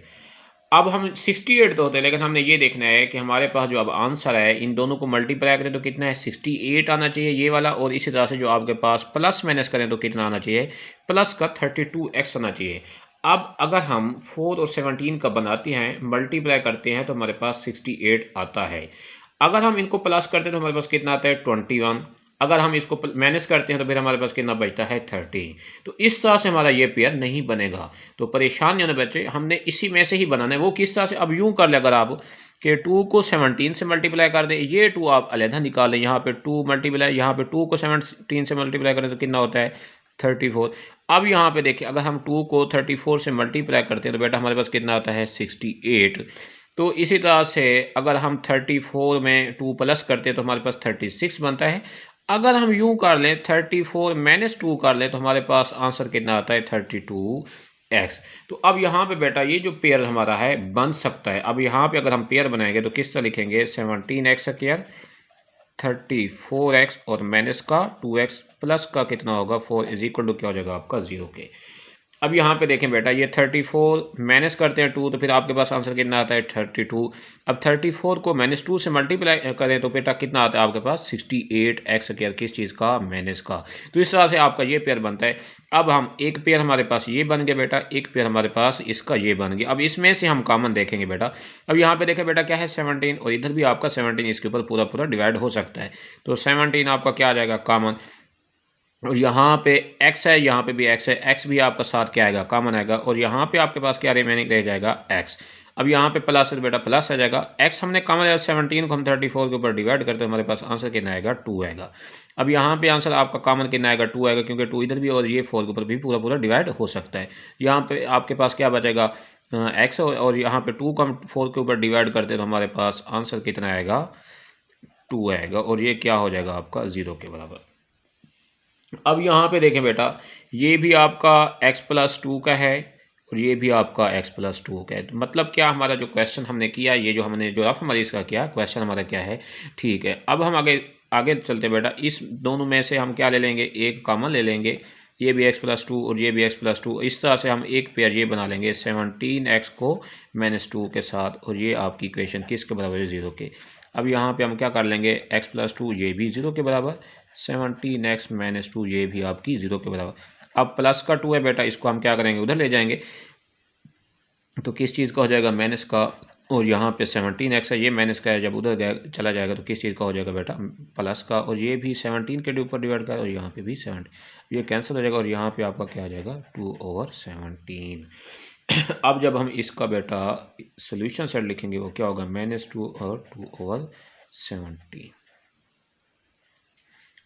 अब हम 68 तो होते हैं, लेकिन हमने ये देखना है कि हमारे पास जो अब आंसर है इन दोनों को मल्टीप्लाई करें तो कितना है 68 आना चाहिए ये वाला, और इसी तरह से जो आपके पास प्लस माइनस करें तो कितना आना चाहिए प्लस का 32x आना चाहिए। अब अगर हम 4 और 17 का बनाते हैं मल्टीप्लाई करते हैं तो हमारे पास 68 आता है। अगर हम इनको प्लस करते हैं तो हमारे पास कितना आता है 21, अगर हम इसको माइनस करते हैं तो फिर हमारे पास कितना बचता है 30। तो इस तरह से हमारा ये पेयर नहीं बनेगा, तो परेशान नहीं होने बच्चे, हमने इसी में से ही बनाना है। वो किस तरह से, अब यूं कर ले अगर आप कि 2 को 17 से मल्टीप्लाई कर दें, ये 2 आप अलहदा निकालें, यहाँ पे 2 मल्टीप्लाई, यहाँ पे 2 को 17 से मल्टीप्लाई करें तो कितना होता है 34। अब यहाँ पे देखिए अगर हम 2 को 34 से मल्टीप्लाई करते हैं तो बेटा हमारे पास कितना आता है 68। तो इसी तरह से अगर हम 34 में 2 प्लस करते हैं तो हमारे पास 36 बनता है। अगर हम यूं कर लें 34 माइनस 2 कर लें तो हमारे पास आंसर कितना आता है 32x। तो अब यहाँ पे बेटा ये जो पेयर हमारा है बन सकता है। अब यहाँ पे अगर हम पेयर बनाएंगे तो किस तरह लिखेंगे 17x स्क्वायर 34x और माइनस का 2x प्लस का कितना होगा 4 इज इक्वल टू क्या हो जाएगा आपका 0 के। अब यहाँ पे देखें बेटा, ये 34 माइनस करते हैं 2, तो फिर आपके पास आंसर कितना आता है 32। अब 34 को -2 से मल्टीप्लाई करें तो बेटा कितना आता है आपके पास 68x², किस चीज़ का, माइनस का। तो इस तरह से आपका ये पेयर बनता है। अब हम एक पेयर हमारे पास ये बन गया बेटा, एक पेयर हमारे पास इसका ये बन गया। अब इसमें से हम कॉमन देखेंगे बेटा। अब यहाँ पे देखें बेटा क्या है 17, और इधर भी आपका 17 इसके ऊपर पूरा पूरा डिवाइड हो सकता है। तो 17 आपका क्या आ जाएगा कॉमन, और यहाँ पे x है, यहाँ पे भी x है, x भी आपका साथ क्या आएगा कॉमन आएगा, और यहाँ पे आपके पास क्या रिमेनिंग रह जाएगा x। अब यहाँ पे प्लस है बेटा, प्लस आ जाएगा, x हमने कॉमन है 17 को हम 34 के ऊपर डिवाइड करते हैं, हमारे पास आंसर कितना आएगा 2 आएगा। अब यहाँ पे आंसर आपका कॉमन कितना आएगा 2 आएगा, क्योंकि 2 इधर भी और ये 4 के ऊपर भी पूरा पूरा डिवाइड हो सकता है। यहाँ पे आपके पास क्या बचेगा x, और यहाँ पे 2 को हम 4 के ऊपर डिवाइड करते हैं तो हमारे पास आंसर कितना आएगा 2 आएगा, और ये क्या हो जाएगा आपका 0 के बराबर। अब यहाँ पे देखें बेटा, ये भी आपका x+2 का है और ये भी आपका x+2 का है। तो मतलब क्या, हमारा जो क्वेश्चन हमने किया, ये जो हमने जो रफ हमारी इसका किया क्वेश्चन हमारा क्या है, ठीक है। अब हम आगे आगे चलते बेटा, इस दोनों में से हम क्या ले लेंगे, एक कॉमन ले लेंगे, ये भी x+2 और ये भी x+2। इस तरह से हम एक पेयर ये बना लेंगे 17x को -2 के साथ, और ये आपकी इक्वेशन किसके बराबर है 0 के। अब यहाँ पे हम क्या कर लेंगे x+2 ये भी 0 के बराबर, 17x - 2 ये भी आपकी 0 के बराबर। अब प्लस का 2 है बेटा, इसको हम क्या करेंगे उधर ले जाएंगे, तो किस चीज़ का हो जाएगा माइनस का, और यहाँ पे 17x है, ये माइनस का है, जब उधर चला जाएगा तो किस चीज़ का हो जाएगा बेटा प्लस का, और ये भी 17 के ऊपर डिवाइड का, और यहाँ पे भी 7, ये कैंसिल हो जाएगा, और यहाँ पे आपका क्या आ जाएगा 2/17। अब जब हम इसका बेटा सोल्यूशन सेट लिखेंगे वो क्या होगा -2 और 2/17।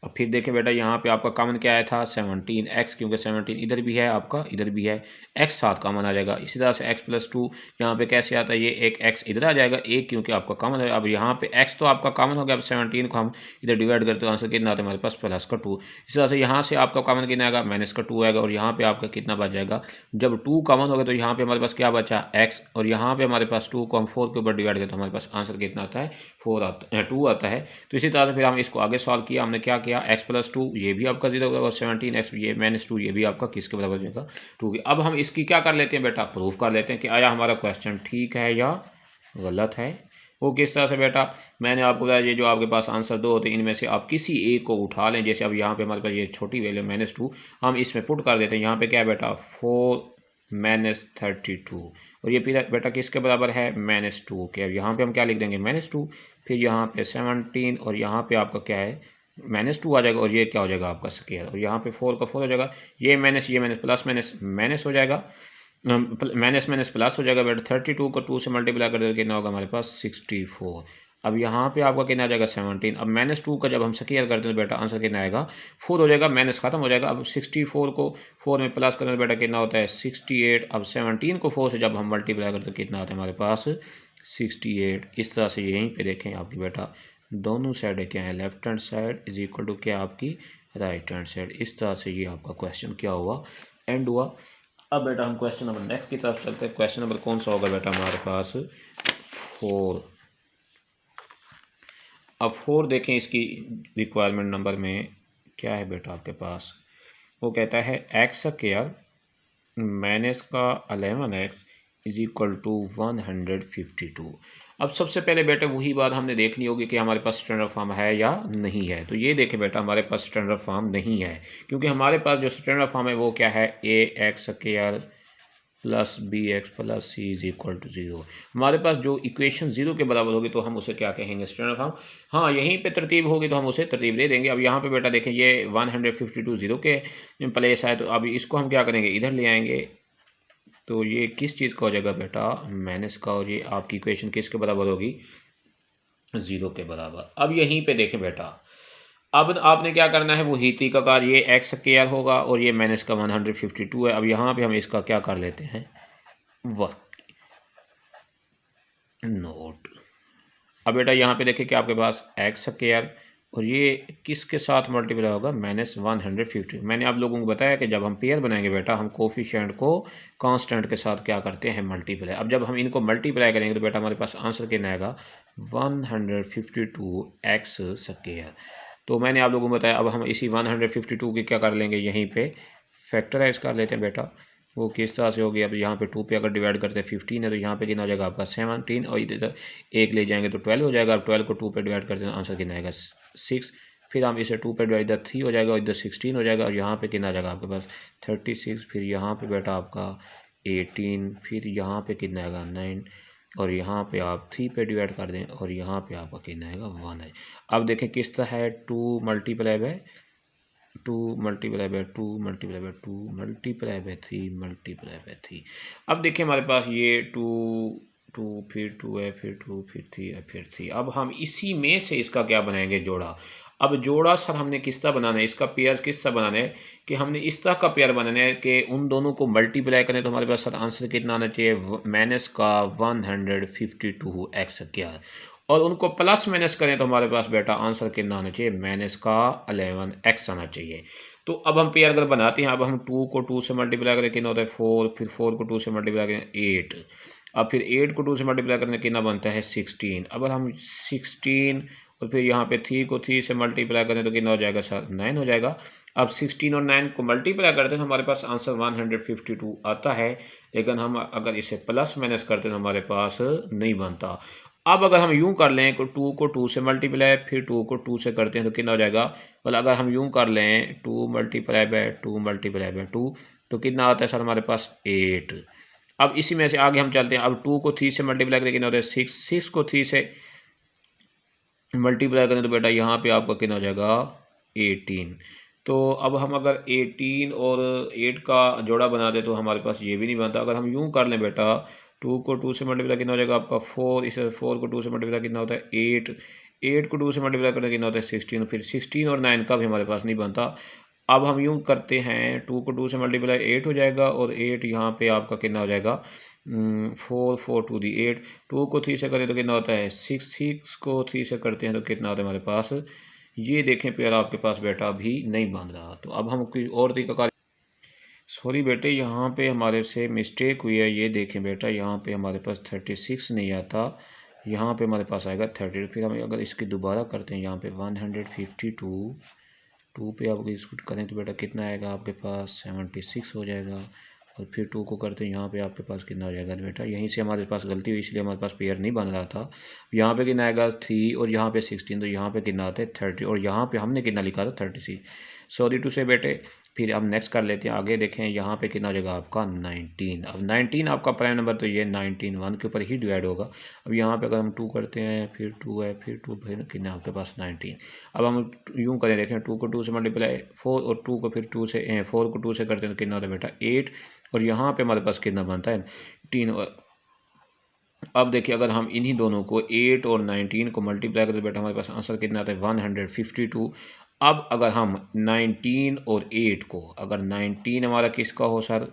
अब फिर देखें बेटा, यहाँ पे आपका कॉमन क्या आया था 17x, क्योंकि 17 इधर भी है आपका, इधर भी है, x साथ कॉमन आ जाएगा। इसी तरह से x+2 यहाँ पे कैसे आता है, ये एक x इधर आ जाएगा, एक क्योंकि आपका कॉमन है। अब यहाँ पे x तो आपका कॉमन हो गया, अब 17 को हम इधर डिवाइड करते हैं, आंसर कितना आता है हमारे पास प्लस का 2। इसी तरह से यहाँ से आपका कॉमन कितना आएगा माइनस का 2 आएगा, और यहाँ पर आपका कितना बच जाएगा, जब 2 कॉमन हो गया तो यहाँ पर हमारे पास क्या बचा x, और यहाँ पर हमारे पास 2 को हम 4 के ऊपर डिवाइड करते हैं, हमारे पास आंसर कितना आता है 2 आता है। तो इसी तरह से फिर हम इसको आगे सॉल्व किया, हमने क्या किया x+2 ये भी आपका 0 के बराबर, 17x ये -2 ये भी आपका किसके बराबर हो जाएगा 2 के। अब हम इसकी क्या कर लेते हैं बेटा, प्रूफ कर लेते हैं कि आया हमारा क्वेश्चन ठीक है या गलत है। वो किस तरह से बेटा, मैंने आपको बताया ये जो आपके पास आंसर दो होते हैं, इनमें से आप किसी एक को उठा लें। जैसे अब यहाँ पे हमारे पास ये छोटी वैल्यू -2 हम इसमें पुट कर देते हैं, यहाँ पे क्या है बेटा 4 - 32, और ये बेटा किसके बराबर है -2 के। अब यहाँ पे हम क्या लिख देंगे -2, फिर यहाँ पे 17, और यहाँ पे आपका क्या है -2 आ जाएगा, और ये क्या हो जाएगा आपका स्क्वायर, और यहाँ पे 4 का 4 हो जाएगा, ये माइनस प्लस माइनस हो जाएगा, माइनस प्लस हो जाएगा बेटा। 32 को 2 से मल्टीप्लाई कर देंगे कितना होगा हमारे पास 64। अब यहाँ पे आपका कितना आ जाएगा 17। अब -2 का जब हम स्क्वायर करते हैं तो बेटा आंसर कितना आएगा 4 हो जाएगा, माइनस खत्म हो जाएगा। अब 64 को 4 में प्लस करने तो बेटा कितना होता है 68। अब 17 को 4 से जब हम मल्टीप्लाई करते हैं कितना आता है हमारे पास 68। इस तरह से यहीं पे देखें आपकी बेटा दोनों साइड क्या है, left hand side is equal to क्या आपकी राइट हैंड साइड। इस तरह से ये आपका क्वेश्चन क्या हुआ एंड हुआ। अब बेटा हम क्वेश्चन नंबर नेक्स्ट की तरफ चलते हैं। क्वेश्चन नंबर कौन सा होगा बेटा हमारे पास 4। अब 4 देखें, इसकी रिक्वायरमेंट नंबर में क्या है बेटा आपके पास, वो कहता है x² माइनस का 11x इज इक्वल टू 152। अब सबसे पहले बेटा वही बात हमने देखनी होगी कि हमारे पास स्टैंडर्ड फॉर्म है या नहीं है। तो ये देखें बेटा हमारे पास स्टैंडर्ड फॉर्म नहीं है, क्योंकि हमारे पास जो स्टैंडर्ड फॉर्म है वो क्या है ax² plus bx plus c is equal to 0। हमारे पास जो इक्वेशन 0 के बराबर होगी तो हम उसे क्या कहेंगे स्टैंडर्ड फॉर्म। हाँ यहीं पे तरतीब होगी तो हम उसे तरतीब दे देंगे। अब यहाँ पे बेटा देखें ये 152 0 के प्लेस है, तो अब इसको हम क्या करेंगे इधर ले आएंगे, तो ये किस चीज़ का हो जाएगा बेटा माइनस का, और ये आपकी इक्वेशन किसके बराबर होगी 0 के बराबर। अब यहीं पे देखें बेटा, अब आपने क्या करना है वो ही तरीका कार, ये x² होगा और ये माइनस का 152 है। अब यहाँ पे हम इसका क्या कर लेते हैं वर्क नोट। अब बेटा यहाँ पे देखें कि आपके पास x² और ये किसके साथ मल्टीप्लाई होगा -150। मैंने आप लोगों को बताया कि जब हम पेयर बनाएंगे बेटा हम कोफिशिएंट को कांस्टेंट के साथ क्या करते हैं मल्टीप्लाई। अब जब हम इनको मल्टीप्लाई करेंगे तो बेटा हमारे पास आंसर कितना आएगा 152x²। तो मैंने आप लोगों को बताया अब हम इसी 152 की क्या कर लेंगे यहीं पे फैक्टराइज कर लेते हैं बेटा। वो किस तरह से होगी। अब यहाँ पे 2 पे अगर डिवाइड करते हैं 15 है तो यहाँ पे कितना हो जाएगा आपका 17 और इधर 1 ले जाएंगे तो 12 हो जाएगा। अब 12 को 2 पे डिवाइड करते हैं तो आंसर कितना आएगा 6। फिर हम इसे 2 पे डिवाइड, इधर 3 हो जाएगा और इधर 16 हो जाएगा और यहाँ पे कितना आ जाएगा आपके पास 36। फिर यहाँ पे बेटा आपका 18, फिर यहाँ पे कितना आएगा 9 और यहाँ पे आप 3 पे डिवाइड कर दें और यहाँ पे आपका कितना आएगा 1 है। अब देखें किस तरह है 2 multiply by 2 multiply by 2 multiply by 2 multiply by 3 multiply by 3। अब देखिए हमारे पास ये 2 2 फिर 2 है, फिर 2 फिर 3 है, फिर 3। अब हम इसी में से इसका क्या बनाएंगे जोड़ा। अब जोड़ा सर हमने किस तरह बनाना है, इसका पेयर किस तरह बनाना है कि हमने इस तरह का पेयर बनाना है कि उन दोनों को मल्टीप्लाई करें तो हमारे पास सर आंसर कितना आना चाहिए माइनस का 152 एक्स स्क्वायर और उनको प्लस माइनस करें तो हमारे पास बेटा आंसर कितना आना चाहिए माइनस का 11 एक्स आना चाहिए। तो अब हम पेयर अगर बनाते हैं, अब हम 2 को 2 से मल्टीप्लाई करें कितना होता है 4, फिर 4 को 2 से मल्टीप्लाई करें 8, अब फिर 8 को 2 से मल्टीप्लाई करने कितना बनता है 16। अब हम 16 और फिर यहाँ पे 3 को 3 से मल्टीप्लाई करें तो कितना हो जाएगा सर 9 हो जाएगा। अब 16 और 9 को मल्टीप्लाई करते हैं तो हमारे पास आंसर 152 आता है, लेकिन हम अगर इसे प्लस माइनस करते हैं तो हमारे पास नहीं बनता। अब अगर हम यूं कर लें 2 को 2 से मल्टीप्लाई फिर 2 को 2 से करते हैं तो कितना हो जाएगा, मतलब अगर हम यूं कर लें 2 मल्टीप्लाई बाय 2 मल्टीप्लाई बाय 2 तो कितना आता है सर हमारे पास 8। अब इसी में से आगे हम चलते हैं, अब 2 को 3 से मल्टीप्लाई करें कितना होता है 6, 6 को 3 से मल्टीप्लाई करें तो बेटा यहाँ पे आपका कितना हो जाएगा 18। तो अब हम अगर 18 और 8 का जोड़ा बना दे तो हमारे पास ये भी नहीं बनता। अगर हम यूं कर लें बेटा 2 को 2 से मल्टीप्लाई कितना हो जाएगा आपका 4, इसे 4 को 2 से मल्टीप्लाई कितना होता है 8, 8 को 2 से मल्टीप्लाई करना कितना होता है 16, फिर 16 और 9 का भी हमारे पास नहीं बनता। अब हम यूं करते हैं 2 को 2 से मल्टीप्लाई 8 हो जाएगा और 8 यहाँ पे आपका कितना हो जाएगा 4, 4 टू दी 8, 2 को 3 से करें तो कितना होता है 6, 6 को 3 से करते हैं तो कितना होता है हमारे पास, ये देखें पेयर आपके पास बेटा भी नहीं बन रहा। तो अब हम कोई और तरीका कर, सॉरी बेटे यहाँ पे हमारे से मिस्टेक हुई है, ये देखें बेटा यहाँ पे हमारे पास 36 नहीं आता, यहाँ पे हमारे पास आएगा 30। फिर हम अगर इसकी दोबारा करते हैं यहाँ पे 152 2 पे आप इसको करें तो बेटा कितना आएगा आपके पास 76 हो जाएगा और फिर 2 को करते हैं यहाँ पे आपके पास कितना हो जाएगा बेटा, यहीं से हमारे पास गलती हुई इसलिए हमारे पास पेयर नहीं बन रहा था। यहाँ पे कितना आएगा 3 और यहाँ पे 16, तो यहाँ पे कितना आता है 30 और यहाँ पे हमने कितना लिखा था 36, सॉरी टू से बेटे। फिर हम नेक्स्ट कर लेते हैं, आगे देखें यहाँ पे कितना हो जाएगा आपका 19। अब 19 आपका प्राइम नंबर तो ये 19 1 के ऊपर ही डिवाइड होगा। अब यहाँ पे अगर हम 2 करते हैं फिर 2 है फिर 2 फिर कितना आपके पास 19। अब हम यूँ करें देखें 2 को 2 से मल्टीप्लाई 4 और 2 को फिर 2 से 4 को 2 से करते हैं तो कितना होता है बेटा 8 और यहाँ पे हमारे पास कितना बनता है 3। अब देखिए अगर हम इन्हीं दोनों को 8 और 19 को मल्टीप्लाई करें तो बेटा हमारे पास आंसर कितना आता है 152। अब अगर हम 19 और 8 को, अगर 19 हमारा किसका हो सर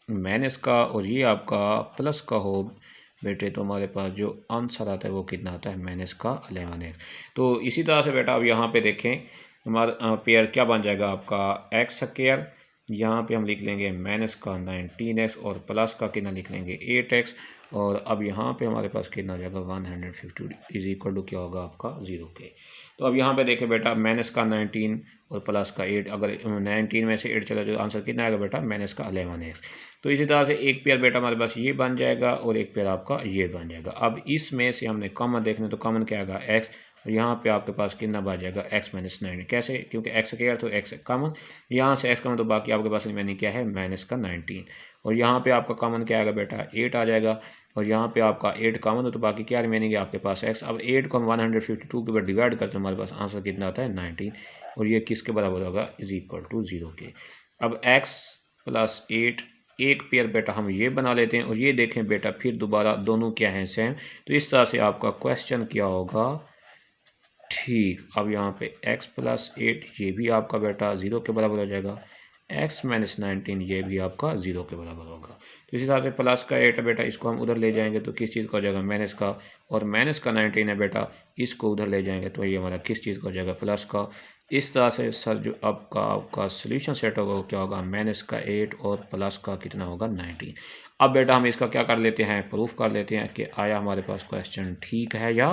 माइनस का और ये आपका प्लस का हो बेटे तो हमारे पास जो आंसर आता है वो कितना आता है माइनस का 11 एक्स। तो इसी तरह से बेटा अब यहाँ पे देखें हमारा पेयर क्या बन जाएगा आपका एक्स स्क्वायर, यहाँ पे हम लिख लेंगे माइनस का 19x और प्लस का कितना लिख लेंगे 8x और अब यहाँ पे हमारे पास कितना आ जाएगा 150 इज इक्वल टू क्या होगा आपका 0 के। तो अब यहाँ पे देखें बेटा माइनस का 19 और प्लस का 8, अगर 19 में से 8 चला जाए तो आंसर कितना आएगा बेटा माइनस का 11x। तो इसी तरह से एक पेयर बेटा हमारे पास ये बन जाएगा और एक पेयर आपका ये बन जाएगा। अब इसमें से हमने कॉमन देखने तो कॉमन क्या आएगा x और यहाँ पे आपके पास कितना बच जाएगा x माइनस 9। कैसे, क्योंकि x स्क्वायर तो x कॉमन, यहाँ से x कॉमन तो बाकी आपके पास रिमेनिंग क्या है माइनस का 19 और यहाँ पे आपका कॉमन क्या आएगा बेटा 8 आ जाएगा और यहाँ पे आपका 8 कॉमन हो तो बाकी क्या रिमेनिंग है आपके पास x। अब 8 को हम 152 के ऊपर डिवाइड करते हैं हमारे पास आंसर कितना आता है 19 और ये किसके बराबर होगा इज इक्वल टू 0 के। अब x प्लस 8 एक पेयर बेटा हम ये बना लेते हैं और ये देखें बेटा फिर दोबारा दोनों क्या हैं सेम, तो इस तरह से आपका क्वेश्चन क्या होगा ठीक। अब यहाँ पे x प्लस 8 ये भी आपका बेटा 0 के बराबर हो जाएगा, x माइनस 19 ये भी आपका 0 के बराबर होगा। तो इसी तरह से प्लस का 8 है बेटा इसको हम उधर ले जाएंगे तो किस चीज़ का हो जाएगा माइनस का, और माइनस का 19 है बेटा इसको उधर ले जाएंगे तो ये हमारा किस चीज़ का हो जाएगा प्लस का। इस तरह से सर जो आपका सोल्यूशन सेट होगा वो क्या होगा माइनस का 8 और प्लस का कितना होगा 19। अब बेटा हम इसका क्या कर लेते हैं प्रूफ कर लेते हैं कि आया हमारे पास क्वेश्चन ठीक है या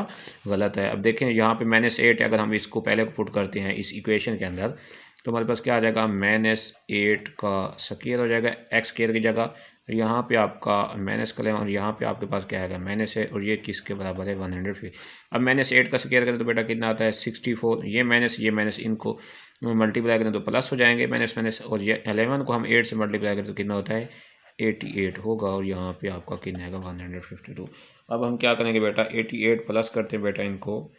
गलत है। अब देखें यहाँ पे -8 अगर हम इसको पहले पुट करते हैं इस इक्वेशन के अंदर तो हमारे पास क्या आ जाएगा, -8 का स्क्वायर हो जाएगा एक्स स्क्वायर की जगह। यहाँ पे आपका माइनस कर लें और यहाँ पे आपके पास क्या आएगा -है, और ये किसके बराबर है 150। अब -8 का स्क्वायर करें तो बेटा कितना आता है 64। ये माइनस इनको मल्टीप्लाई करें तो प्लस हो जाएंगे माइनस, और ये 11 को हम 8 से मल्टीप्लाई करें तो कितना होता है 88 होगा, और यहाँ पे आपका कितना आएगा 152। अब हम क्या करेंगे बेटा 88 प्लस करते हैं बेटा इनको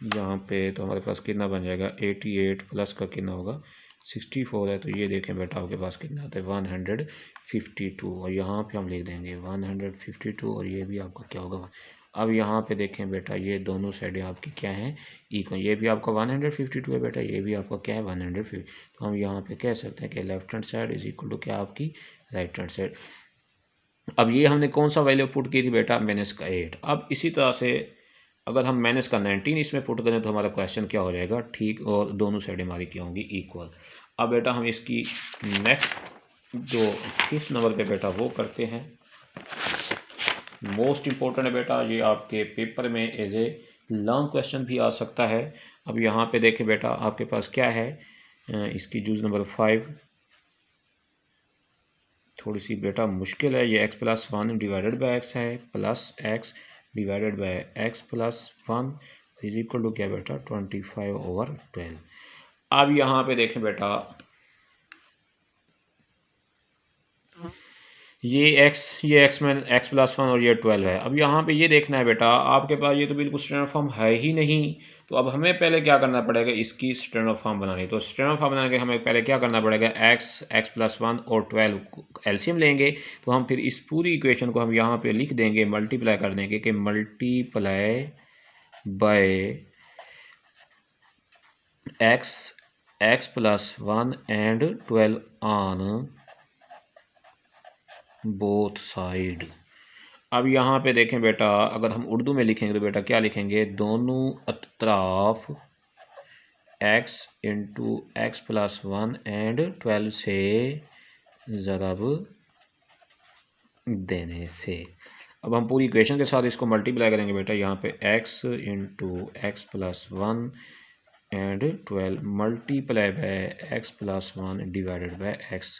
यहाँ पे, तो हमारे पास कितना बन जाएगा 88 प्लस का कितना होगा 64 है, तो ये देखें बेटा आपके पास कितना आता है 152, और यहाँ पे हम लिख देंगे 152, और ये भी आपका क्या होगा। अब यहाँ पे देखें बेटा ये दोनों साइडें आपकी क्या हैं इक्वल, ये भी आपका 152 है बेटा, ये भी आपका क्या है 150। तो हम यहाँ पे कह सकते हैं कि left hand side is equal to क्या आपकी राइट हैंड साइड। अब ये हमने कौन सा वैल्यू पुट की थी बेटा -8। अब इसी तरह से अगर हम -19 इसमें पुट करें तो हमारा क्वेश्चन क्या हो जाएगा ठीक, और दोनों साइड हमारी क्या होंगी इक्वल। अब बेटा हम इसकी नेक्स्ट जो 5th नंबर पे बेटा वो करते हैं, मोस्ट इम्पोर्टेंट है बेटा, ये आपके पेपर में एज ए लॉन्ग क्वेश्चन भी आ सकता है। अब यहाँ पे देखें बेटा आपके पास क्या है, इसकी जूज नंबर 5 थोड़ी सी बेटा मुश्किल है। ये x+1 डिवाइडेड बाई x है, plus x divided by x plus 1 is equal to क्या बेटा 25/12। अब यहाँ पे देखें बेटा ये x में x+1 और ये 12 है। अब यहाँ पे ये देखना है बेटा आपके पास ये तो बिल्कुल स्टैंडर्ड फॉर्म है ही नहीं, तो अब हमें पहले क्या करना पड़ेगा इसकी स्टैंडर्ड फॉर्म बनानी। तो स्टैंडर्ड फॉर्म बनाने के हमें पहले क्या करना पड़ेगा x+1 और 12 एलसीएम लेंगे, तो हम फिर इस पूरी इक्वेशन को हम यहाँ पे लिख देंगे, मल्टीप्लाई कर देंगे कि multiply by x+1 and 12 on both side. अब यहाँ पे देखें बेटा अगर हम उर्दू में लिखेंगे तो बेटा क्या लिखेंगे, दोनों अतराफ x इंटू x+1 एंड 12 से ज़रब देने से। अब हम पूरी इक्वेशन के साथ इसको मल्टीप्लाई करेंगे बेटा, यहाँ पे x into x+1 and 12 multiply by x+1 divided by x,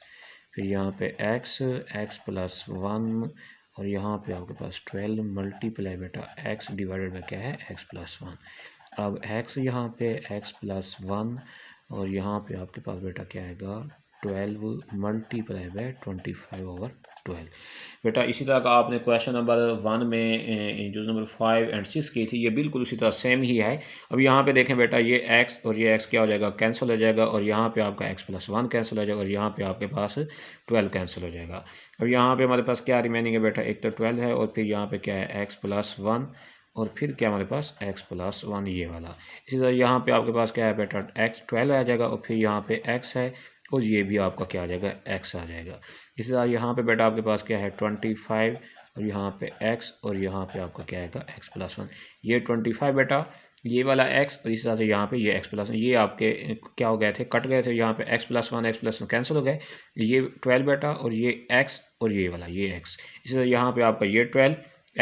फिर यहाँ पे x+1 और यहाँ पे आपके पास 12 मल्टीप्लाई बेटा x डिवाइडेड बाय क्या है x+1। अब x यहाँ पे x+1 और यहाँ पे आपके पास बेटा क्या आएगा 12 मल्टीप्लाई बाय 25/12 बेटा। इसी तरह का आपने क्वेश्चन नंबर 1 में जो नंबर 5 एंड 6 की थी ये बिल्कुल उसी तरह सेम ही है। अब यहाँ पे देखें बेटा ये x और ये x क्या हो जाएगा कैंसिल हो जाएगा, और यहाँ पे आपका x+1 कैंसिल हो जाएगा, और यहाँ पे आपके पास 12 कैंसिल हो जाएगा। अब यहाँ पे हमारे पास क्या रिमेनिंग है बेटा, एक तो 12 है और फिर यहाँ पे क्या है x+1 और फिर क्या हमारे पास x+1 ये वाला। इसी तरह यहाँ पे आपके पास क्या है बेटा x12 आ जाएगा, और फिर यहाँ पे x है और ये भी आपका क्या आ जाएगा x आ जाएगा। इसी तरह यहाँ पे बेटा आपके पास क्या है 25 और यहाँ पे x और यहाँ पे आपका क्या आएगा x+1। ये 25 बेटा ये वाला x, और इसी तरह से यहाँ पे ये x+1 ये आपके क्या हो गए थे कट गए थे, यहाँ पे x+1 कैंसिल हो गए, ये 12 बेटा और ये x और ये वाला ये x। इसी तरह यहाँ पे आपका ये 12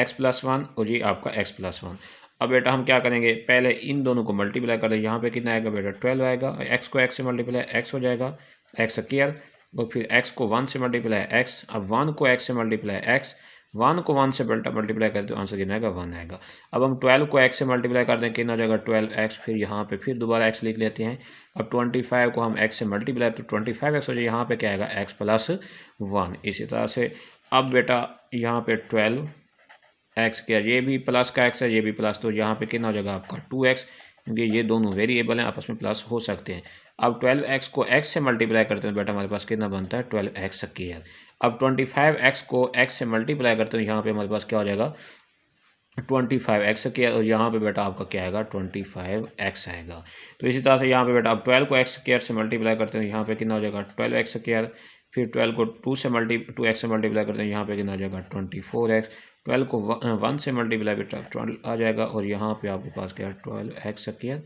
x+1 और ये आपका x+1। अब बेटा हम क्या करेंगे पहले इन दोनों को मल्टीप्लाई कर दें, यहाँ पे कितना आएगा बेटा 12 आएगा, x को x से मल्टीप्लाई x हो जाएगा x स्क्वायर, और फिर x को 1 से मल्टीप्लाई x, अब 1 को x से मल्टीप्लाई x, 1 को 1 से मल्टीप्लाई करें तो आंसर कितना आएगा 1 आएगा। अब हम 12 को x से मल्टीप्लाई कर दें कितना हो जाएगा 12x, फिर यहाँ पे फिर दोबारा x लिख लेते हैं। अब 25 को हम x से मल्टीप्लाई तो 25x हो जाए, यहाँ पे क्या आएगा x+1। इसी तरह से अब बेटा यहाँ पे 12x क्या ये भी प्लस का x है ये भी प्लस, तो यहाँ पे कितना हो जाएगा आपका 2x, क्योंकि ये दोनों वेरिएबल हैं आपस में प्लस हो सकते हैं। अब 12x को x से मल्टीप्लाई करते हैं बेटा हमारे पास कितना बनता है 12x स्क्वायर। अब 25x को x से मल्टीप्लाई करते हैं यहाँ पे हमारे पास क्या हो जाएगा 25x स्क्वायर, और यहाँ पे बेटा आपका क्या आएगा 25x आएगा। तो इसी तरह से यहाँ पे बेटा अब 12 को x स्क्वायर से मल्टीप्लाई करते हैं यहाँ पे कितना हो जाएगा 12x स्क्वायर, फिर 12 को 2x से मल्टीप्लाई करते हैं यहाँ पे कितना हो जाएगा 24x, 12 को 1 से मल्टीप्लाई बेटा 12 आ जाएगा, और यहाँ पे आपके पास क्या है 12x स्क्वायर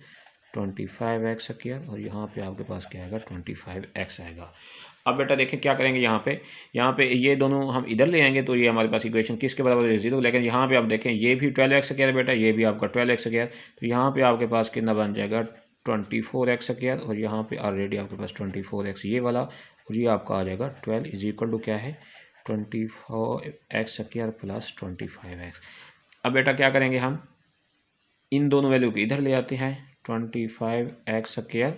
25x स्क्वायर, और यहाँ पे आपके पास क्या आएगा 25x आएगा। अब बेटा देखें क्या करेंगे यहाँ पे ये दोनों हम इधर ले आएंगे तो ये हमारे पास इक्वेशन किसके बराबर है 0, लेकिन यहाँ पे आप देखें ये भी 12x स्क्वायर बेटा ये भी आपका 12x स्क्वायर, तो यहाँ पे आपके पास कितना बन जाएगा 24x² और यहाँ पे ऑलरेडी आपके पास 24x ये वाला, और ये आपका आ जाएगा 12 इज इक्वल टू क्या है 24x² प्लस 25x। अब बेटा क्या करेंगे, हम इन दोनों वैल्यू को इधर ले आते हैं, 25x²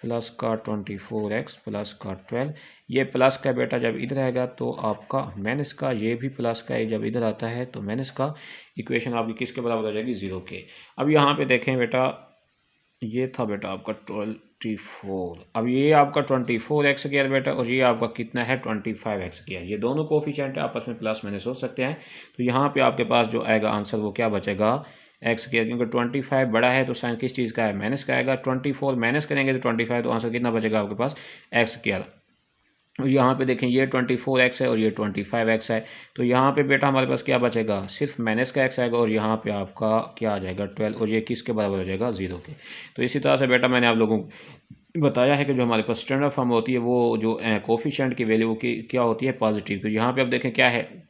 प्लस का 24x प्लस का 12, ये प्लस का बेटा जब इधर आएगा तो आपका माइनस का, ये भी प्लस का जब इधर आता है तो माइनस का, इक्वेशन आपकी किसके बराबर हो जाएगी 0 के। अब यहाँ पे देखें बेटा, ये था बेटा आपका 24, अब ये आपका 24x² बेटा, और ये आपका कितना है 25x²। ये दोनों कोफिशिएंट आपस में प्लस माइनस हो सकते हैं, तो यहाँ पे आपके पास जो आएगा आंसर वो क्या बचेगा x², क्योंकि 25 बड़ा है तो साइन किस चीज़ का है माइनस का आएगा, 24 माइनस करेंगे तो 25, तो आंसर कितना बचेगा आपके पास x²। यहाँ पे देखें ये 24x है और ये 25x है, तो यहाँ पे बेटा हमारे पास क्या बचेगा, सिर्फ माइनस का x आएगा और यहाँ पे आपका क्या आ जाएगा 12, और ये किसके बराबर हो जाएगा 0 के। तो इसी तरह से बेटा मैंने आप लोगों को बताया है कि जो हमारे पास स्टैंडर्ड फॉर्म होती है वो जो कोफिशिएंट की वैल्यू की क्या होती है पॉजिटिव। तो यहाँ पर अब देखें क्या है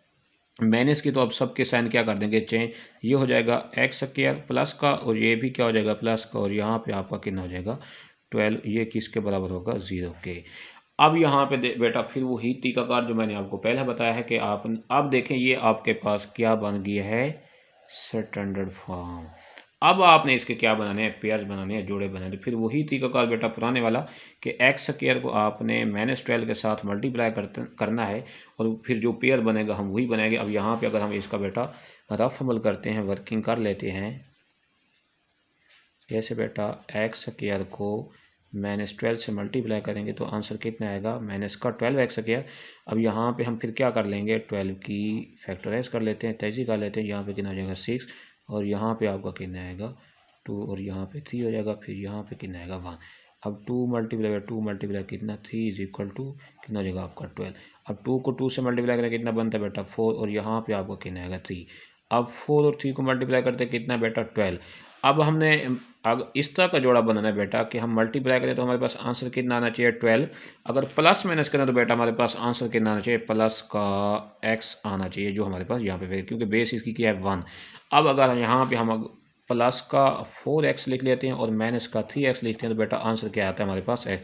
माइनस की, तो अब सबके साइन क्या कर देंगे चेंज, ये हो जाएगा x² प्लस का, और ये भी क्या हो जाएगा प्लस का, और यहाँ पे आपका कितना हो जाएगा 12, ये किसके बराबर होगा 0 के। अब यहाँ पे बेटा फिर वो ही टीकाकार जो मैंने आपको पहले बताया है कि आप अब देखें ये आपके पास क्या बन गया है स्टैंडर्ड फॉर्म। अब आपने इसके क्या बनाने हैं, पेयर्स बनाने हैं, जोड़े बनाने, तो फिर वही तरीकाकार बेटा पुराने वाला कि x² को आपने -12 के साथ मल्टीप्लाई करना है और फिर जो पेयर बनेगा हम वही बनाएंगे। अब यहाँ पे अगर हम इसका बेटा रफ अमल करते हैं, वर्किंग कर लेते हैं, जैसे बेटा x² को -12 से मल्टीप्लाई करेंगे तो आंसर कितना आएगा -12x²। अब यहाँ पे हम फिर क्या कर लेंगे 12 की फैक्टराइज कर लेते हैं, तेजी कर लेते हैं, यहाँ पे कितना हो जाएगा 6, और यहाँ पे आपका कितना आएगा 2, और यहाँ पे 3 हो जाएगा, फिर यहाँ पे कितना आएगा 1। अब 2 मल्टीप्लाई कितना 3 इज इक्वल टू कितना हो जाएगा आपका 12। अब 2 को 2 से मल्टीप्लाई करें कितना बनता है बेटा 4, और यहाँ पे आपका कितना आएगा 3। अब 4 और 3 को मल्टीप्लाई करते कितना बेटा 12। अब हमने अगर इस तरह का जोड़ा बनाना है बेटा कि हम मल्टीप्लाई करें तो हमारे पास आंसर कितना आना चाहिए 12, अगर प्लस माइनस करें तो बेटा हमारे पास आंसर कितना आना चाहिए प्लस का x आना चाहिए, जो हमारे पास यहाँ पे क्योंकि बेस इसकी क्या है 1। अब अगर यहाँ पे हम प्लस का 4x लिख लेते हैं और माइनस का 3x लिखते हैं तो बेटा आंसर क्या आता है हमारे पास x।